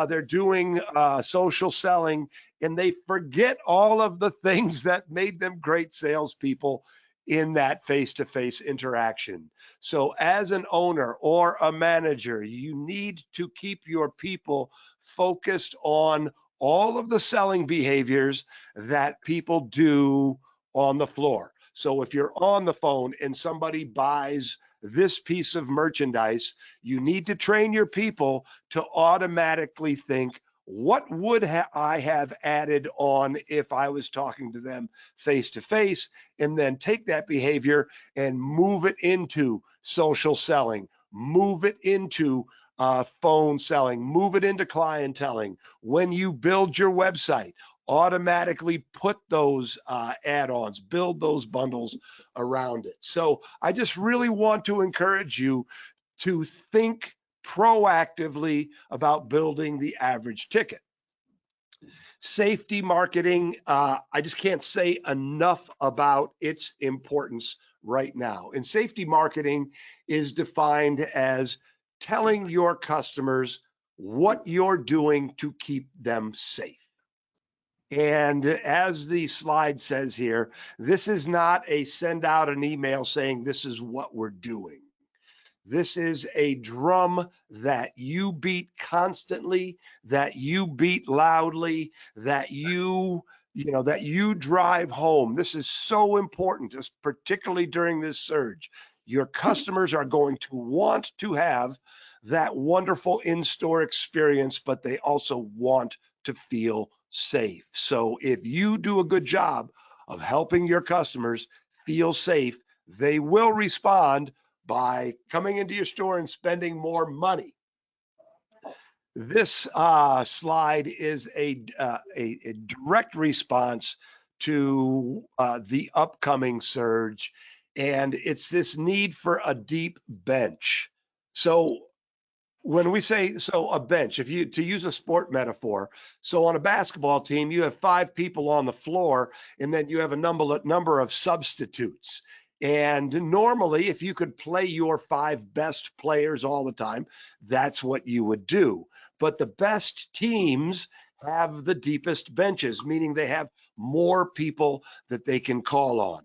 they're doing social selling, and they forget all of the things that made them great salespeople in that face-to-face interaction. So as an owner or a manager, you need to keep your people focused on all of the selling behaviors that people do on the floor. So if you're on the phone and somebody buys this piece of merchandise, you need to train your people to automatically think, What would I have added on if I was talking to them face to face? And then take that behavior and move it into social selling, move it into phone selling, move it into clienteling. When you build your website, automatically put those add-ons, build those bundles around it. So I just really want to encourage you to think proactively about building the average ticket. Safety marketing, I just can't say enough about its importance right now. And safety marketing is defined as telling your customers what you're doing to keep them safe. And as the slide says here, this is not a send out an email saying this is what we're doing. This is a drum that you beat constantly, that you beat loudly, that you drive home. This is so important, just particularly during this surge. Your customers are going to want to have that wonderful in-store experience, but they also want to feel safe. So if you do a good job of helping your customers feel safe, they will respond by coming into your store and spending more money. This slide is a direct response to the upcoming surge, and it's this need for a deep bench. So when we say, so a bench, if you, to use a sport metaphor, so on a basketball team, you have 5 people on the floor, and then you have a number of substitutes. And normally, if you could play your 5 best players all the time, that's what you would do. But the best teams have the deepest benches, meaning they have more people that they can call on.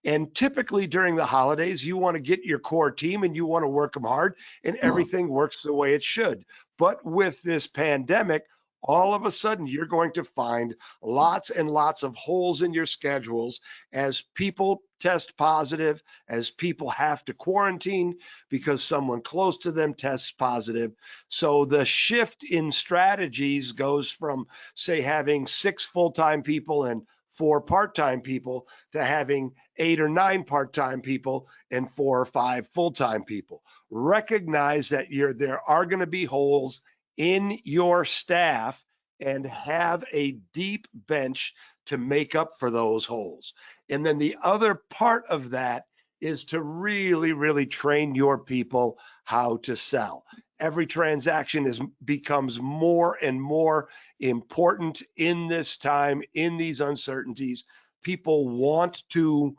And typically during the holidays, you want to get your core team and you want to work them hard, and everything works the way it should. But with this pandemic, all of a sudden, you're going to find lots and lots of holes in your schedules as people test positive, as people have to quarantine because someone close to them tests positive. So the shift in strategies goes from, say, having 6 full-time people and 4 part-time people to having 8 or 9 part-time people and 4 or 5 full-time people. Recognize that there are going to be holes in your staff and have a deep bench to make up for those holes. And then the other part of that is to really, really train your people how to sell. Every transaction becomes more and more important in this time, in these uncertainties. People want to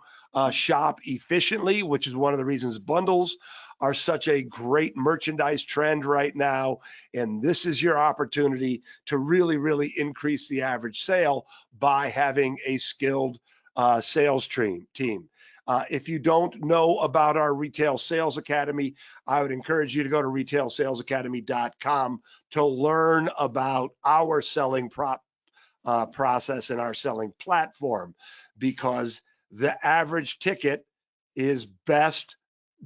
shop efficiently, which is one of the reasons bundles are such a great merchandise trend right now. And this is your opportunity to really, really increase the average sale by having a skilled sales team. If you don't know about our Retail Sales Academy, I would encourage you to go to retailsalesacademy.com to learn about our selling process and our selling platform, because the average ticket is best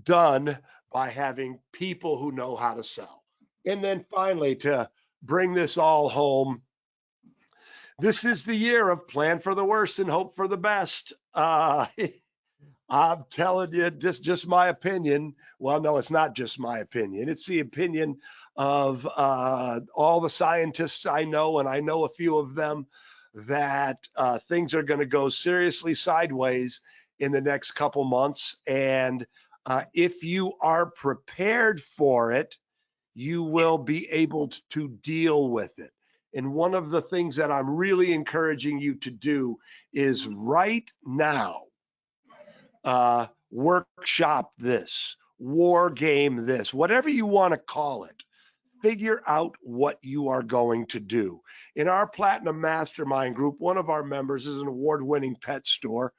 done by having people who know how to sell. And then finally, to bring this all home, this is the year of plan for the worst and hope for the best. I'm telling you, just my opinion. Well, no, it's not just my opinion. It's the opinion of all the scientists I know, and I know a few of them, that things are going to go seriously sideways in the next couple months. And if you are prepared for it, you will be able to deal with it. And one of the things that I'm really encouraging you to do is right now, workshop this, war game this, whatever you want to call it. Figure out what you are going to do. In our Platinum Mastermind group, one of our members is an award-winning pet store,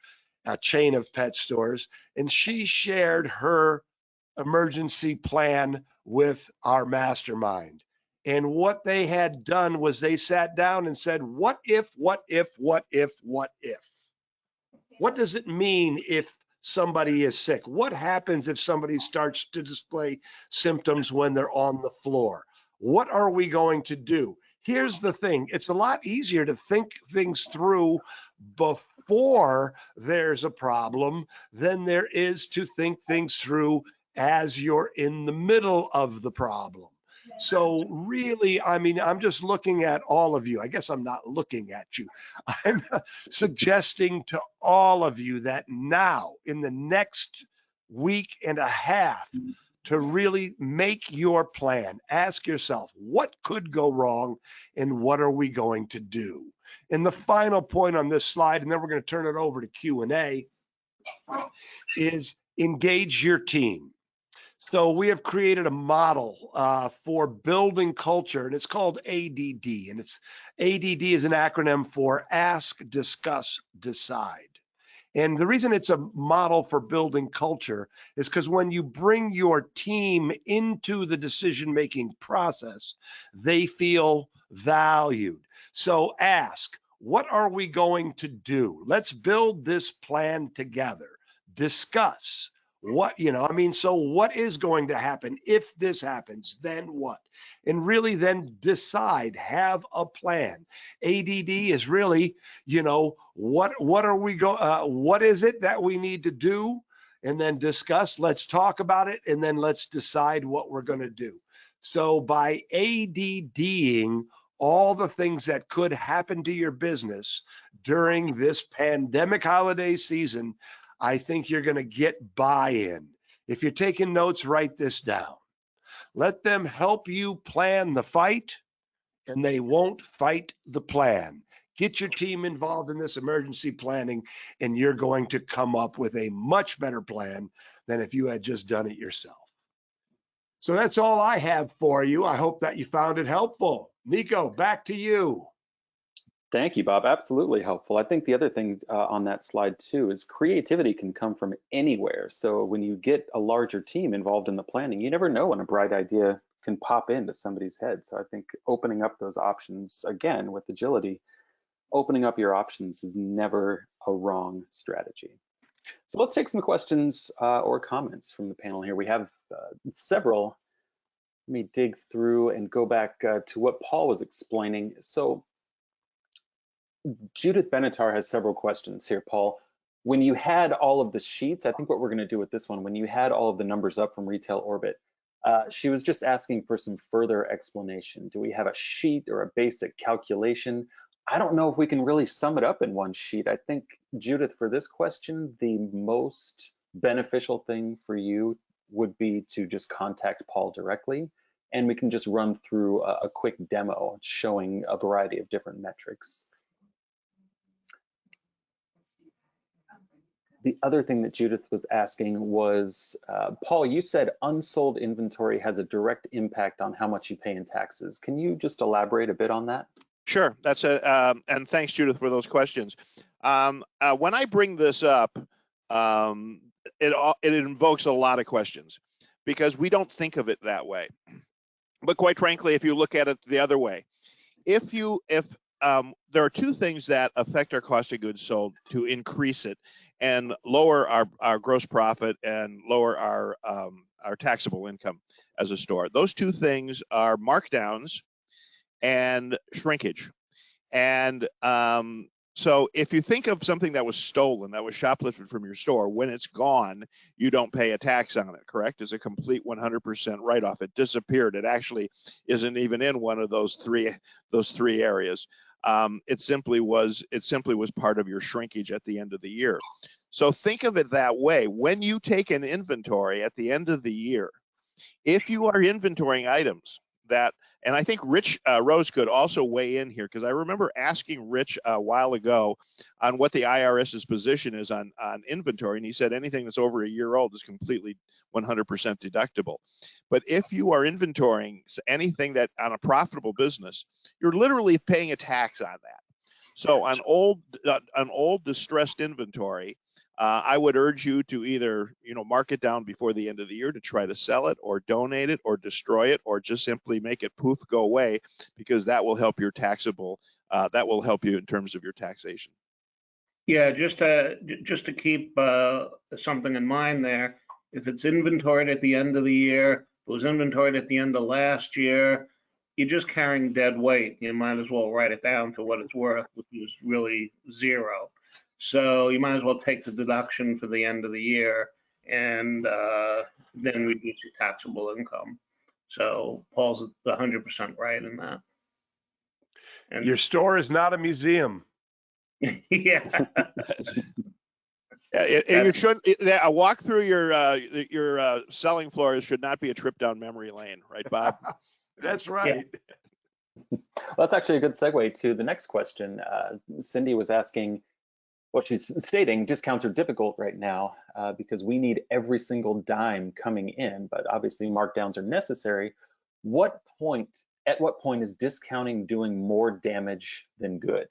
a chain of pet stores, and she shared her emergency plan with our mastermind. And what they had done was they sat down and said, what if, what if, what if, what if? What does it mean if somebody is sick? What happens if somebody starts to display symptoms when they're on the floor? What are we going to do? here's the thing. It's a lot easier to think things through before there's a problem than there is to think things through as you're in the middle of the problem. So really, I mean, I'm just looking at all of you. I guess I'm not looking at you. I'm suggesting to all of you that now, in the next week and a half, to really make your plan. Ask yourself, what could go wrong and what are we going to do? And the final point on this slide, and then we're going to turn it over to Q&A, is engage your team. So we have created a model for building culture, and it's called ADD. And ADD is an acronym for Ask, Discuss, Decide. And the reason it's a model for building culture is because when you bring your team into the decision-making process, they feel valued. So ask, what are we going to do? Let's build this plan together. Discuss. What, so what is going to happen? If this happens, then what? And really then decide, have a plan. ADD is really, what are we what is it that we need to do? And then discuss, let's talk about it, and then let's decide what we're going to do. So by ADDing all the things that could happen to your business during this pandemic holiday season, I think you're going to get buy-in. If you're taking notes, write this down. Let them help you plan the fight, and they won't fight the plan. Get your team involved in this emergency planning, and you're going to come up with a much better plan than if you had just done it yourself. So that's all I have for you. I hope that you found it helpful. Nico, back to you. Thank you, Bob. Absolutely helpful. I think the other thing on that slide too is creativity can come from anywhere. So when you get a larger team involved in the planning, you never know when a bright idea can pop into somebody's head. So I think opening up those options, again, with agility, opening up your options is never a wrong strategy. So let's take some questions or comments from the panel here. We have several. Let me dig through and go back to what Paul was explaining. So Judith Benatar has several questions here, Paul. When you had all of the sheets, I think what we're going to do with this one, when you had all of the numbers up from Retail Orbit, she was just asking for some further explanation. Do we have a sheet or a basic calculation? I don't know if we can really sum it up in one sheet. I think, Judith, for this question, the most beneficial thing for you would be to just contact Paul directly, and we can just run through a quick demo showing a variety of different metrics. The other thing that Judith was asking was, Paul, you said unsold inventory has a direct impact on how much you pay in taxes. Can you just elaborate a bit on that? Sure, that's and thanks, Judith, for those questions. When I bring this up, it invokes a lot of questions because we don't think of it that way. But quite frankly, if you look at it the other way, if there are two things that affect our cost of goods sold to increase it and lower our gross profit and lower our taxable income as a store. Those two things are markdowns and shrinkage. And so if you think of something that was stolen, that was shoplifted from your store, when it's gone, you don't pay a tax on it, correct? It's a complete 100% write-off. It disappeared. It actually isn't even in one of those three areas. It simply was part of your shrinkage at the end of the year. So think of it that way. When you take an inventory at the end of the year, if you are inventorying items that, and I think Rich Rose could also weigh in here, because I remember asking Rich a while ago on what the IRS's position is on inventory, and he said anything that's over a year old is completely 100% deductible. But if you are inventorying anything that on a profitable business, you're literally paying a tax on that. So on old distressed inventory, I would urge you to either, mark it down before the end of the year to try to sell it or donate it or destroy it or just simply make it poof, go away, because that will help your taxable, that will help you in terms of your taxation. Yeah, just to keep something in mind there, if it's inventoried at the end of the year, it was inventoried at the end of last year, you're just carrying dead weight. You might as well write it down to what it's worth, which is really zero. So you might as well take the deduction for the end of the year and then reduce your taxable income. So Paul's 100% right in that. And Your store is not a museum. yeah. You shouldn't. A walk through your selling floors should not be a trip down memory lane, right, Bob? That's right. Well, that's actually a good segue to the next question. Cindy was asking, well, she's stating discounts are difficult right now because we need every single dime coming in, but obviously markdowns are necessary. At what point is discounting doing more damage than good?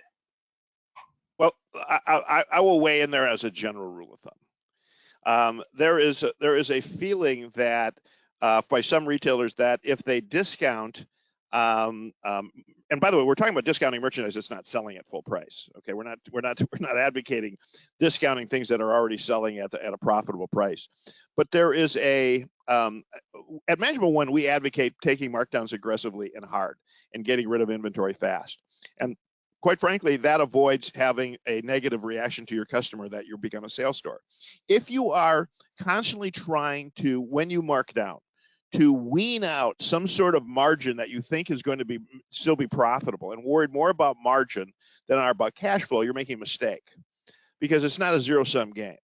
Well, I will weigh in there as a general rule of thumb. There is a feeling that by some retailers that if they discount, and by the way, we're talking about discounting merchandise that's not selling at full price. Okay, we're not advocating discounting things that are already selling at a profitable price. But there is at Management One, we advocate taking markdowns aggressively and hard and getting rid of inventory fast. And quite frankly, that avoids having a negative reaction to your customer that you become a sales store. If you are constantly trying to, when you mark down, to wean out some sort of margin that you think is going to still be profitable and worried more about margin than are about cash flow, you're making a mistake because it's not a zero-sum game.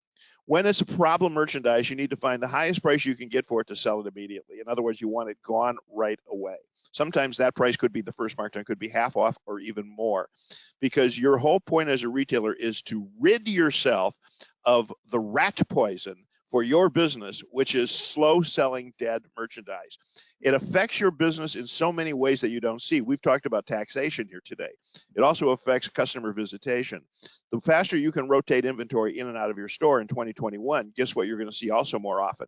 When it's a problem merchandise, you need to find the highest price you can get for it to sell it immediately. In other words, you want it gone right away. Sometimes that price could be the first markdown, could be half off or even more, because your whole point as a retailer is to rid yourself of the rat poison for your business, which is slow selling dead merchandise. It affects your business in so many ways that you don't see. We've talked about taxation here today. It also affects customer visitation. The faster you can rotate inventory in and out of your store in 2021, guess what you're going to see also more often?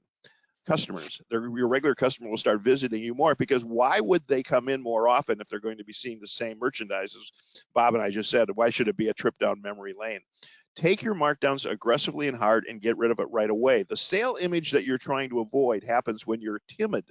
Customers. Your regular customer will start visiting you more, because why would they come in more often if they're going to be seeing the same merchandise? As Bob and I just said, why should it be a trip down memory lane? Take your markdowns aggressively and hard and get rid of it right away. The sale image that you're trying to avoid happens when you're timid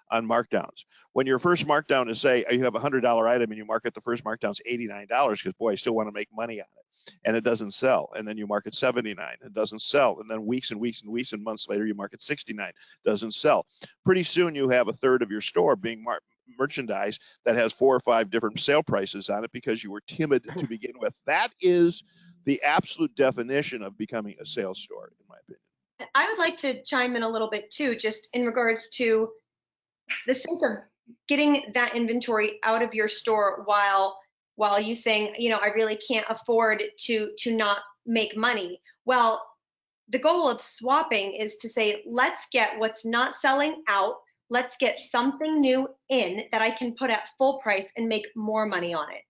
on markdowns. When your first markdown is, say, you have a $100 item and you market the first markdown's $89 because, boy, I still want to make money on it, and it doesn't sell. And then you market $79, it doesn't sell. And then weeks and weeks and weeks and months later, you market $69, doesn't sell. Pretty soon you have a third of your store being merchandise that has 4 or 5 different sale prices on it because you were timid to begin with. That is the absolute definition of becoming a sales store, in my opinion. I would like to chime in a little bit too, just in regards to the sake of getting that inventory out of your store while you saying, I really can't afford to not make money. Well, the goal of swapping is to say, let's get what's not selling out. Let's get something new in that I can put at full price and make more money on it.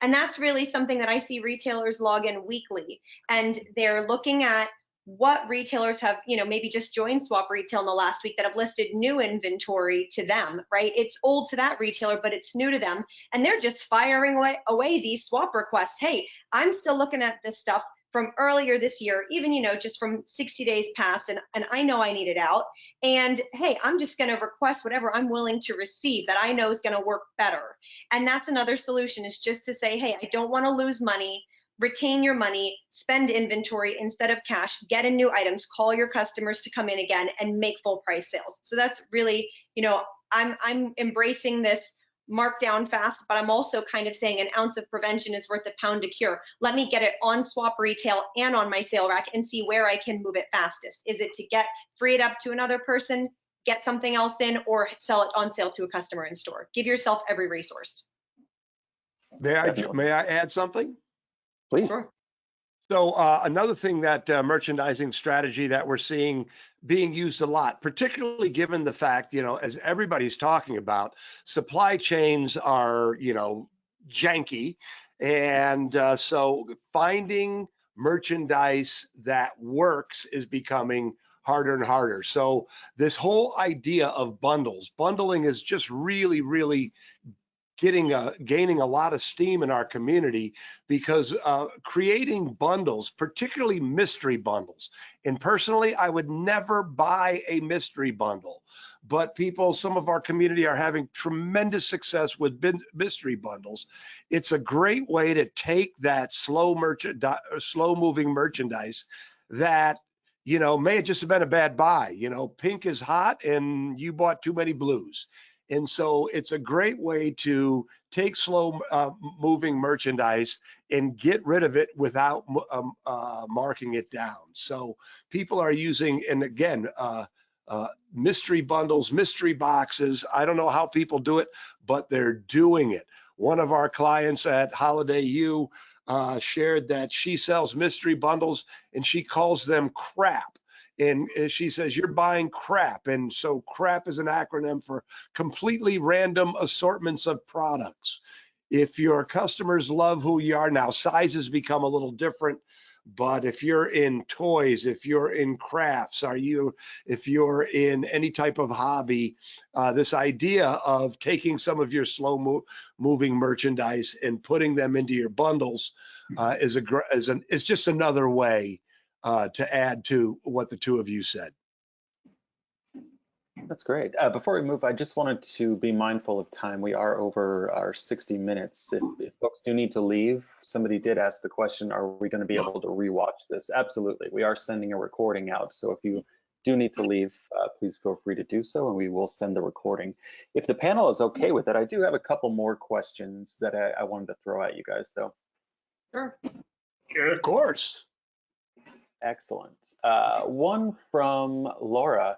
And that's really something that I see retailers log in weekly, and they're looking at what retailers have, maybe just joined Swap Retail in the last week that have listed new inventory to them, right? It's old to that retailer, but it's new to them. And they're just firing away these swap requests. Hey, I'm still looking at this stuff from earlier this year, even, just from 60 days past, and I know I need it out. And hey, I'm just going to request whatever I'm willing to receive that I know is going to work better. And that's another solution, is just to say, hey, I don't want to lose money. Retain your money, spend inventory instead of cash, get in new items, call your customers to come in again and make full price sales. So that's really, I'm embracing this markdown fast, but I'm also kind of saying an ounce of prevention is worth a pound of cure. Let me get it on Swap Retail and on my sale rack and see where I can move it fastest. Is it to free it up to another person, get something else in, or sell it on sale to a customer in store? Give yourself every resource. May I add something? Please. Sure. So another thing, that merchandising strategy that we're seeing being used a lot, particularly given the fact, as everybody's talking about, supply chains are, janky. And so finding merchandise that works is becoming harder and harder. So this whole idea of bundling is just really, really gaining a lot of steam in our community because creating bundles, particularly mystery bundles. And personally, I would never buy a mystery bundle, but some of our community are having tremendous success with mystery bundles. It's a great way to take that slow moving merchandise that, may have just been a bad buy. Pink is hot and you bought too many blues. And so it's a great way to take slow moving merchandise and get rid of it without marking it down. So people are using, and again, mystery bundles, mystery boxes. I don't know how people do it, but they're doing it. One of our clients at Holiday U shared that she sells mystery bundles and she calls them crap. And she says, you're buying crap. And so crap is an acronym for completely random assortments of products. If your customers love who you are, now sizes become a little different, but if you're in toys, if you're in crafts, if you're in any type of hobby, this idea of taking some of your slow moving merchandise and putting them into your bundles is just another way to add to what the two of you said. That's great. Before we move, I just wanted to be mindful of time. We are over our 60 minutes. If folks do need to leave, somebody did ask the question, are we going to be able to rewatch this? Absolutely. We are sending a recording out. So if you do need to leave, please feel free to do so, and we will send the recording. If the panel is okay with it, I do have a couple more questions that I wanted to throw at you guys, though. Sure. Of course. Excellent. One from Laura.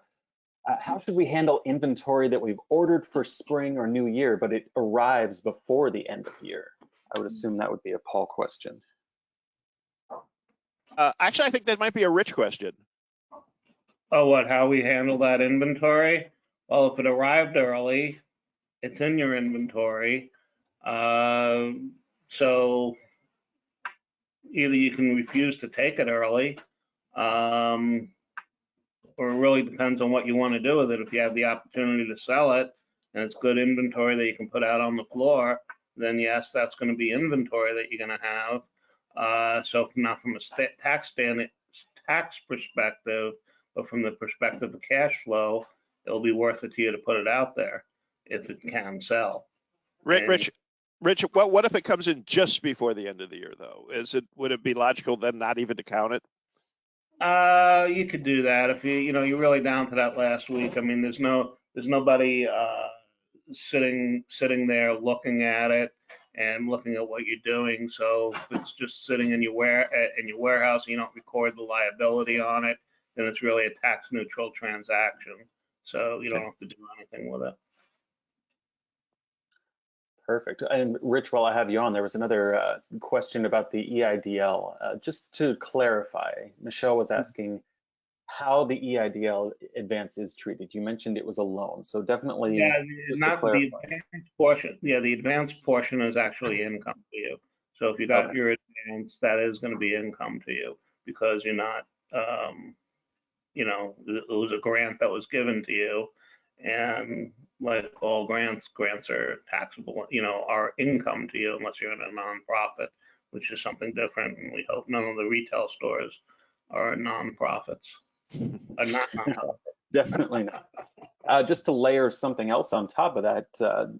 How should we handle inventory that we've ordered for spring or new year, but it arrives before the end of year? I would assume that would be a Paul question. Actually, I think that might be a Rich question. Oh, how we handle that inventory? Well, if it arrived early, it's in your inventory. So either you can refuse to take it early, or it really depends on what you want to do with it. If you have the opportunity to sell it and it's good inventory that you can put out on the floor, then yes, that's going to be inventory that you're going to have. So not from a tax perspective, but from the perspective of cash flow, it'll be worth it to you to put it out there if it can sell. Rich, what if it comes in just before the end of the year, though? Would it be logical then not even to count it? You could do that if you're really down to that last week. I mean, there's nobody sitting there looking at it and looking at what you're doing. So if it's just sitting in your warehouse and you don't record the liability on it, then it's really a tax neutral transaction. So you don't have to do anything with it. Perfect. And Rich, while I have you on, there was another question about the EIDL. Just to clarify, Michelle was asking how the EIDL advance is treated. You mentioned it was a loan, so definitely. Yeah, not the advance portion. Yeah, the advance portion is actually income to you. So if you got your advance, that is going to be income to you because you're not, it was a grant that was given to you, and like all grants are taxable, are income to you unless you're in a nonprofit, which is something different. And we hope none of the retail stores are nonprofits. Are not nonprofits. Definitely not. Just to layer something else on top of that,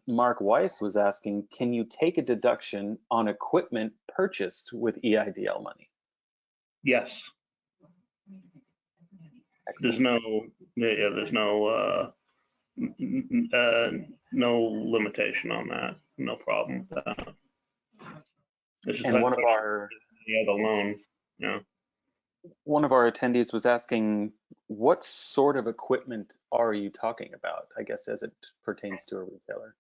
Mark Weiss was asking, can you take a deduction on equipment purchased with EIDL money? Yes. Excellent. There's no limitation on that. No problem with that. And one of our the loan, one of our attendees was asking, what sort of equipment are you talking about? I guess as it pertains to a retailer.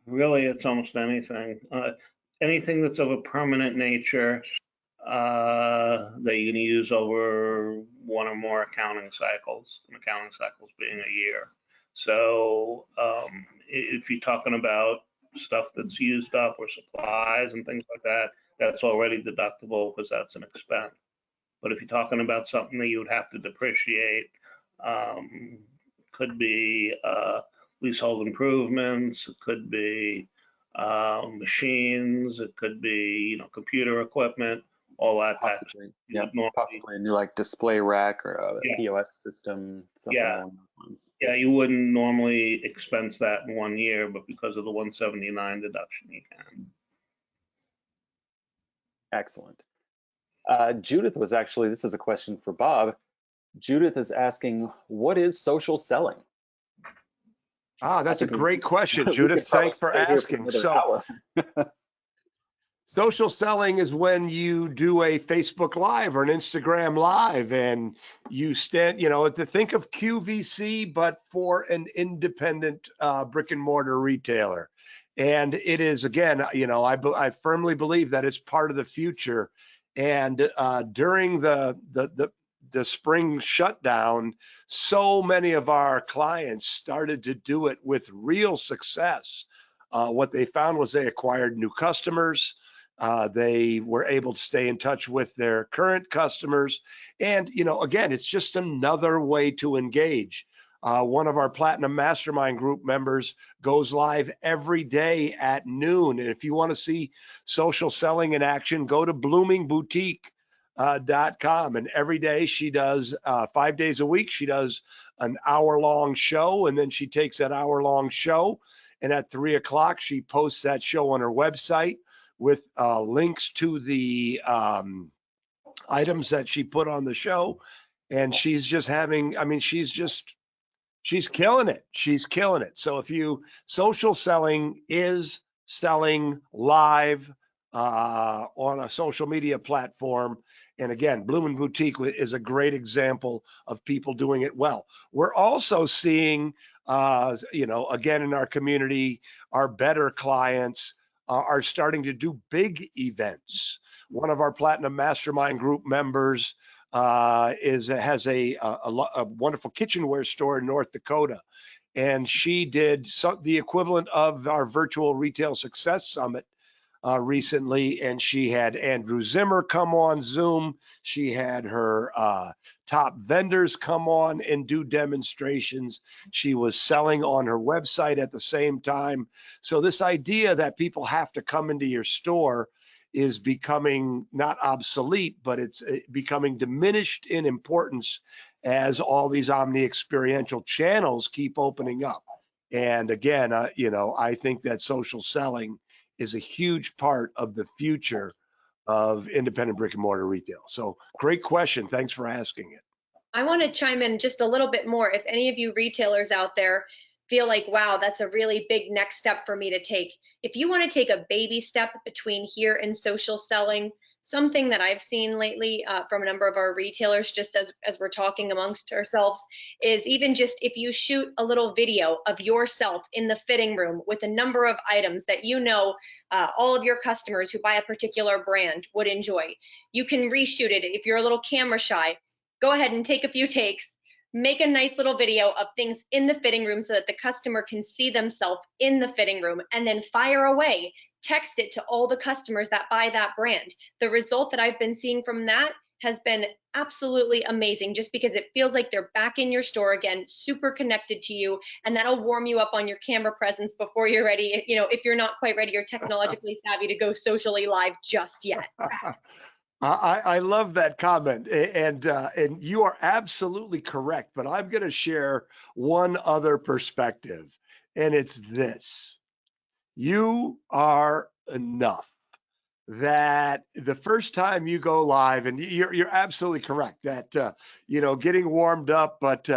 Really, it's almost anything. Anything that's of a permanent nature that you're going to use over one or more accounting cycles, and accounting cycles being a year. So if you're talking about stuff that's used up or supplies and things like that, that's already deductible because that's an expense. But if you're talking about something that you would have to depreciate, could be leasehold improvements, it could be machines, it could be, computer equipment, all that type of stuff. Possibly, You yeah, would normally, possibly a new like display rack or a yeah, POS system, something yeah, along those lines. yeah, you wouldn't normally expense that in 1 year, but because of the 179 deduction, you can. Excellent. Judith was actually, this is a question for Bob. Judith is asking, what is social selling? Ah, that's a think great question, we Judith. could probably Thanks for stay here for asking. another So, hour. social selling is when you do a Facebook Live or an Instagram Live and you stand, to think of QVC, but for an independent brick and mortar retailer. And it is, again, I firmly believe that it's part of the future. And during the spring shutdown, so many of our clients started to do it with real success. What they found was they acquired new customers. They were able to stay in touch with their current customers. And, again, it's just another way to engage. One of our Platinum Mastermind Group members goes live every day at noon. And if you want to see social selling in action, go to bloomingboutique.com. And every day she does, 5 days a week, she does an hour-long show. And then she takes that hour-long show, and at 3 o'clock, she posts that show on her website with links to the items that she put on the show. And she's just she's killing it. She's killing it. So social selling is selling live on a social media platform. And again, Bloom & Boutique is a great example of people doing it well. We're also seeing, again, in our community, our better clients are starting to do big events. One of our Platinum Mastermind Group members has a wonderful kitchenware store in North Dakota, and she did the equivalent of our virtual retail success summit recently, and she had Andrew Zimmer come on Zoom. She had her top vendors come on and do demonstrations. She was selling on her website at the same time. So this idea that people have to come into your store is becoming not obsolete, but it's becoming diminished in importance as all these omni-experiential channels keep opening up. And again, I think that social selling is a huge part of the future of independent brick and mortar retail. So great question. Thanks for asking it. I want to chime in just a little bit more. If any of you retailers out there feel like, wow, that's a really big next step for me to take. If you want to take a baby step between here and social selling, something that I've seen lately from a number of our retailers, just as we're talking amongst ourselves, is even just if you shoot a little video of yourself in the fitting room with a number of items that all of your customers who buy a particular brand would enjoy. You can reshoot it. If you're a little camera shy, go ahead and take a few takes, make a nice little video of things in the fitting room so that the customer can see themselves in the fitting room, and then fire away. Text it to all the customers that buy that brand. The result that I've been seeing from that has been absolutely amazing, just because it feels like they're back in your store again, super connected to you, and that'll warm you up on your camera presence before you're ready, if you're not quite ready or technologically savvy to go socially live just yet. I love that comment, and you are absolutely correct, but I'm going to share one other perspective, and it's this: you are enough. That the first time you go live, and you're absolutely correct that getting warmed up, but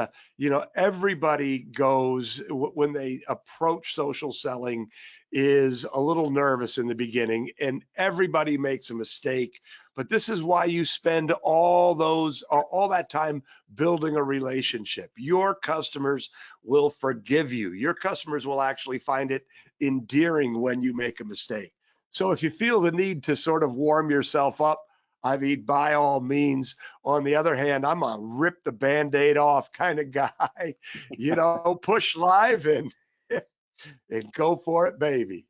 everybody goes when they approach social selling is a little nervous in the beginning, and everybody makes a mistake. But this is why you spend all that time building a relationship. Your customers will forgive you. Your customers will actually find it endearing when you make a mistake. So if you feel the need to sort of warm yourself up, I mean, by all means. On the other hand, I'm a rip the Band-Aid off kind of guy, push live and go for it, baby.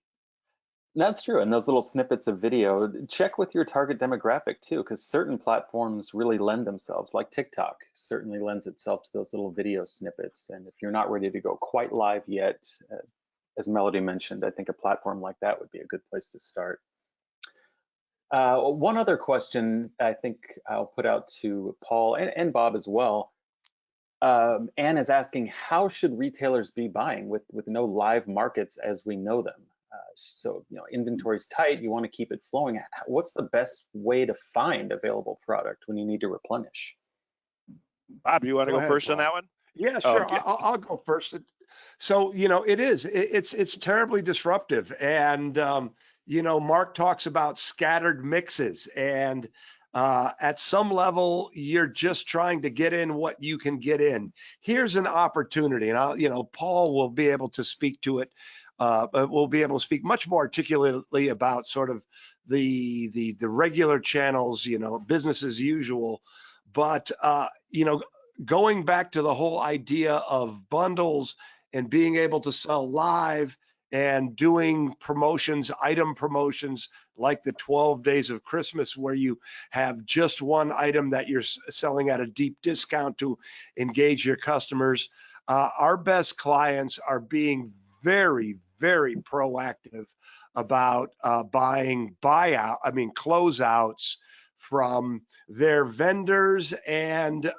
That's true. And those little snippets of video, check with your target demographic too, because certain platforms really lend themselves, like TikTok certainly lends itself to those little video snippets. And if you're not ready to go quite live yet, as Melodie mentioned, I think a platform like that would be a good place to start. One other question I think I'll put out to Paul and Bob as well. Anne is asking, how should retailers be buying with no live markets as we know them? So, inventory's tight, you want to keep it flowing. What's the best way to find available product when you need to replenish? Bob, you want to go ahead, first on Paul. that one? Yeah, sure. Okay. I'll go first. So, it's terribly disruptive. And, Mark talks about scattered mixes. And at some level, you're just trying to get in what you can get in. Here's an opportunity. And, Paul will be able to speak to it. We'll be able to speak much more articulately about sort of the regular channels, business as usual. But, going back to the whole idea of bundles and being able to sell live and doing promotions, item promotions like the 12 days of Christmas, where you have just one item that you're selling at a deep discount to engage your customers. Our best clients are being very, very proactive about buying closeouts from their vendors and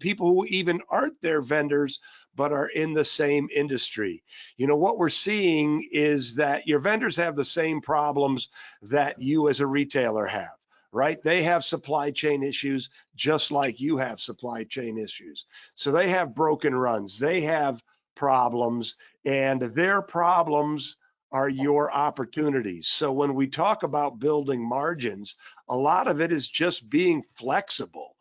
people who even aren't their vendors but are in the same industry. What we're seeing is that your vendors have the same problems that you as a retailer have, right? They have supply chain issues just like you have supply chain issues. So they have broken runs, they have problems, and their problems are your opportunities. So when we talk about building margins, a lot of it is just being flexible.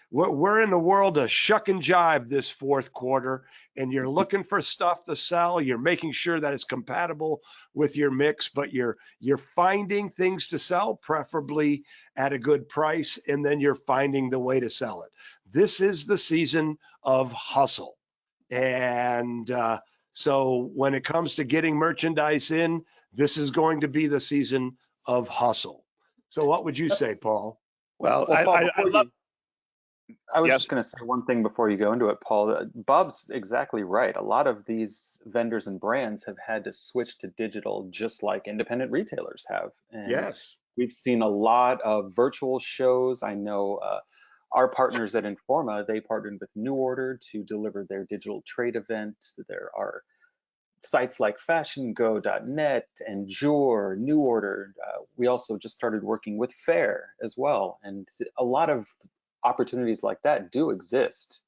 We're in the world of shuck and jive this fourth quarter, and you're looking for stuff to sell. You're making sure that it's compatible with your mix, but you're finding things to sell, preferably at a good price, and then you're finding the way to sell it. This is the season of hustle. And so when it comes to getting merchandise in, this is going to be the season of hustle. So what would you say, Paul? Well, Paul, I love. I was Yes. just going to say one thing before you go into it, Paul. Bob's exactly right. A lot of these vendors and brands have had to switch to digital just like independent retailers have. And Yes. we've seen a lot of virtual shows. I know our partners at Informa, they partnered with New Order to deliver their digital trade event. There are sites like fashiongo.net and Jure, New Order. We also just started working with Fair as well. And a lot of opportunities like that do exist.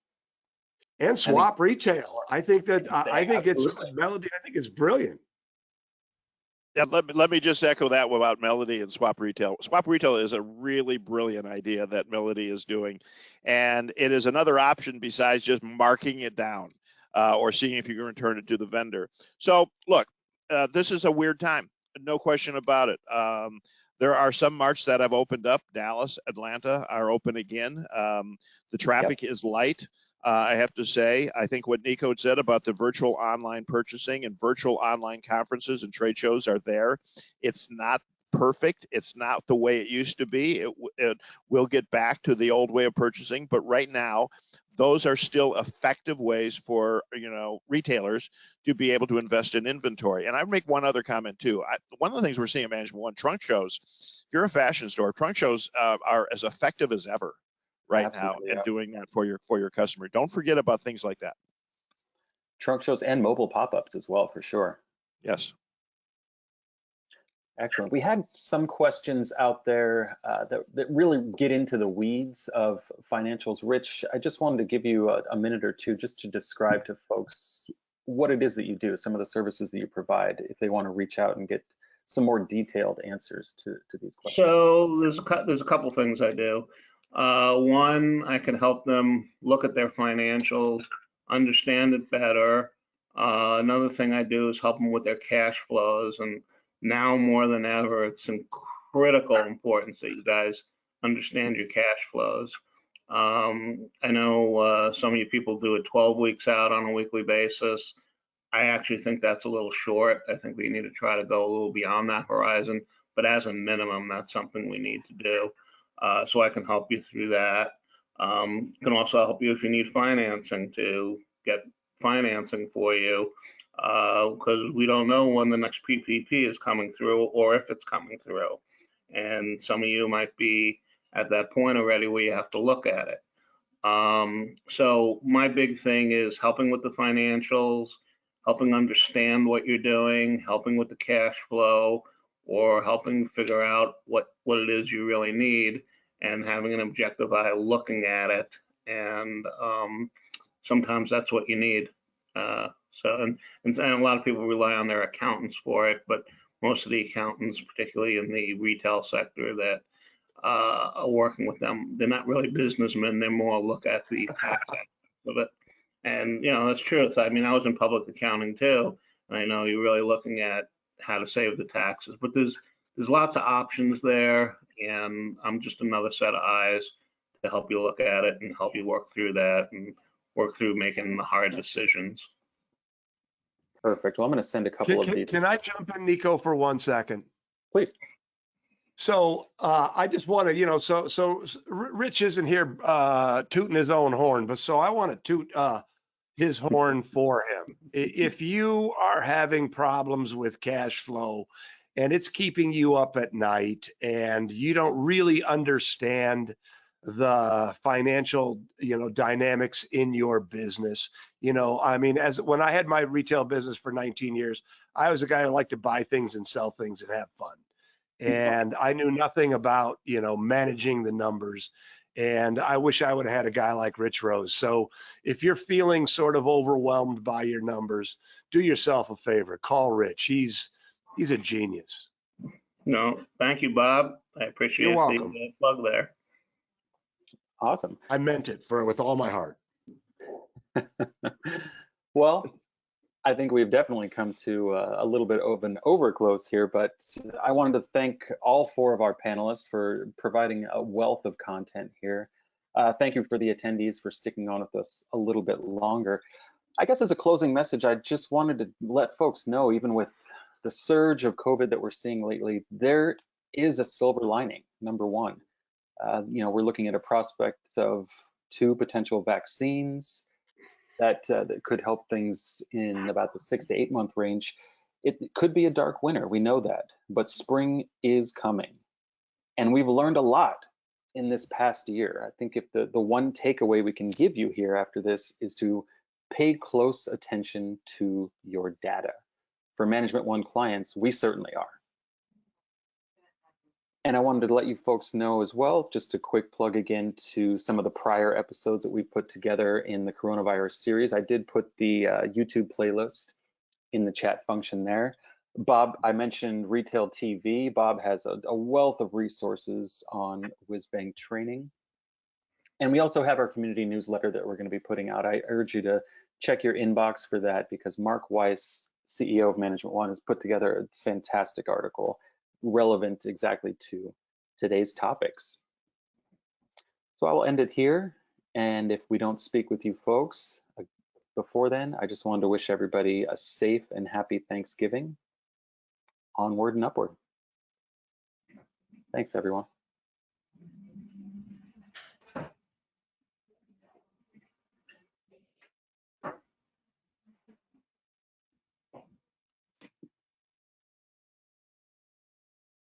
And Swap Retail. I think that I think Absolutely. it's Melodie. I think it's brilliant. Yeah, let me just echo that about Melodie and Swap Retail. Swap Retail is a really brilliant idea that Melodie is doing, and it is another option besides just marking it down or seeing if you can return it to the vendor. So look, this is a weird time, no question about it. There are some marts that have opened up. Dallas, Atlanta are open again. The traffic is light. I have to say, I think what Nico said about the virtual online purchasing and virtual online conferences and trade shows are there. It's not perfect. It's not the way it used to be. It will get back to the old way of purchasing, but right now, those are still effective ways for retailers to be able to invest in inventory. And I'd make one other comment too. One of the things we're seeing at Management One, trunk shows. If you're a fashion store, trunk shows are as effective as ever right Absolutely, now and doing that for your customer. Don't forget about things like that. Trunk shows and mobile pop-ups as well, for sure. Yes. Excellent. We had some questions out there that really get into the weeds of financials. Rich, I just wanted to give you a minute or two just to describe to folks what it is that you do, some of the services that you provide, if they want to reach out and get some more detailed answers to these questions. So there's a couple things I do. One, I can help them look at their financials, understand it better. Another thing I do is help them with their cash flows. And now more than ever, it's in critical importance that you guys understand your cash flows. I know some of you people do it 12 weeks out on a weekly basis. I actually think that's a little short. I think we need to try to go a little beyond that horizon, but as a minimum, that's something we need to do. So I can help you through that. Can also help you if you need financing to get financing for you, because we don't know when the next PPP is coming through or if it's coming through. And some of you might be at that point already where you have to look at it. So my big thing is helping with the financials, helping understand what you're doing, helping with the cash flow, or helping figure out what it is you really need, and having an objective eye looking at it. And sometimes that's what you need. And a lot of people rely on their accountants for it, but most of the accountants, particularly in the retail sector that are working with them, they're not really businessmen. They're more look at the tax aspect of it. And, you know, that's true. I mean, I was in public accounting too, and I know you're really looking at how to save the taxes, but there's lots of options there, and I'm just another set of eyes to help you look at it and help you work through that and work through making the hard decisions. Perfect. Well, I'm going to send a couple of these. Can I jump in, Nico, for 1 second? Please. So I just want to, you know, so Rich isn't here tooting his own horn, but so I want to toot his horn for him. If you are having problems with cash flow and it's keeping you up at night and you don't really understand the financial, you know, dynamics in your business, you know, I mean, when I had my retail business for 19 years, I was a guy who liked to buy things and sell things and have fun. And I knew nothing about, you know, managing the numbers. And I wish I would have had a guy like Rich Rose. So if you're feeling sort of overwhelmed by your numbers, do yourself a favor, call Rich. He's a genius. No, thank you, Bob. I appreciate You're welcome. the plug there. Awesome. I meant it with all my heart. Well, I think we've definitely come to a little bit of an overclose here, but I wanted to thank all four of our panelists for providing a wealth of content here. Thank you for the attendees for sticking on with us a little bit longer. I guess as a closing message, I just wanted to let folks know, even with the surge of COVID that we're seeing lately, there is a silver lining. Number one, you know, we're looking at a prospect of 2 potential vaccines that could help things in about the 6 to 8 month range. It could be a dark winter, we know that, but spring is coming. And we've learned a lot in this past year. I think if the one takeaway we can give you here after this is to pay close attention to your data. For Management One clients, we certainly are. And I wanted to let you folks know as well, just a quick plug again to some of the prior episodes that we put together in the coronavirus series. I did put the YouTube playlist in the chat function there. Bob, I mentioned Retail TV. Bob has a wealth of resources on WhizBang training. And we also have our community newsletter that we're going to be putting out. I urge you to check your inbox for that, because Mark Weiss, CEO of Management One, has put together a fantastic article relevant exactly to today's topics. So I will end it here. And if we don't speak with you folks before then, I just wanted to wish everybody a safe and happy Thanksgiving. Onward and upward. Thanks, everyone.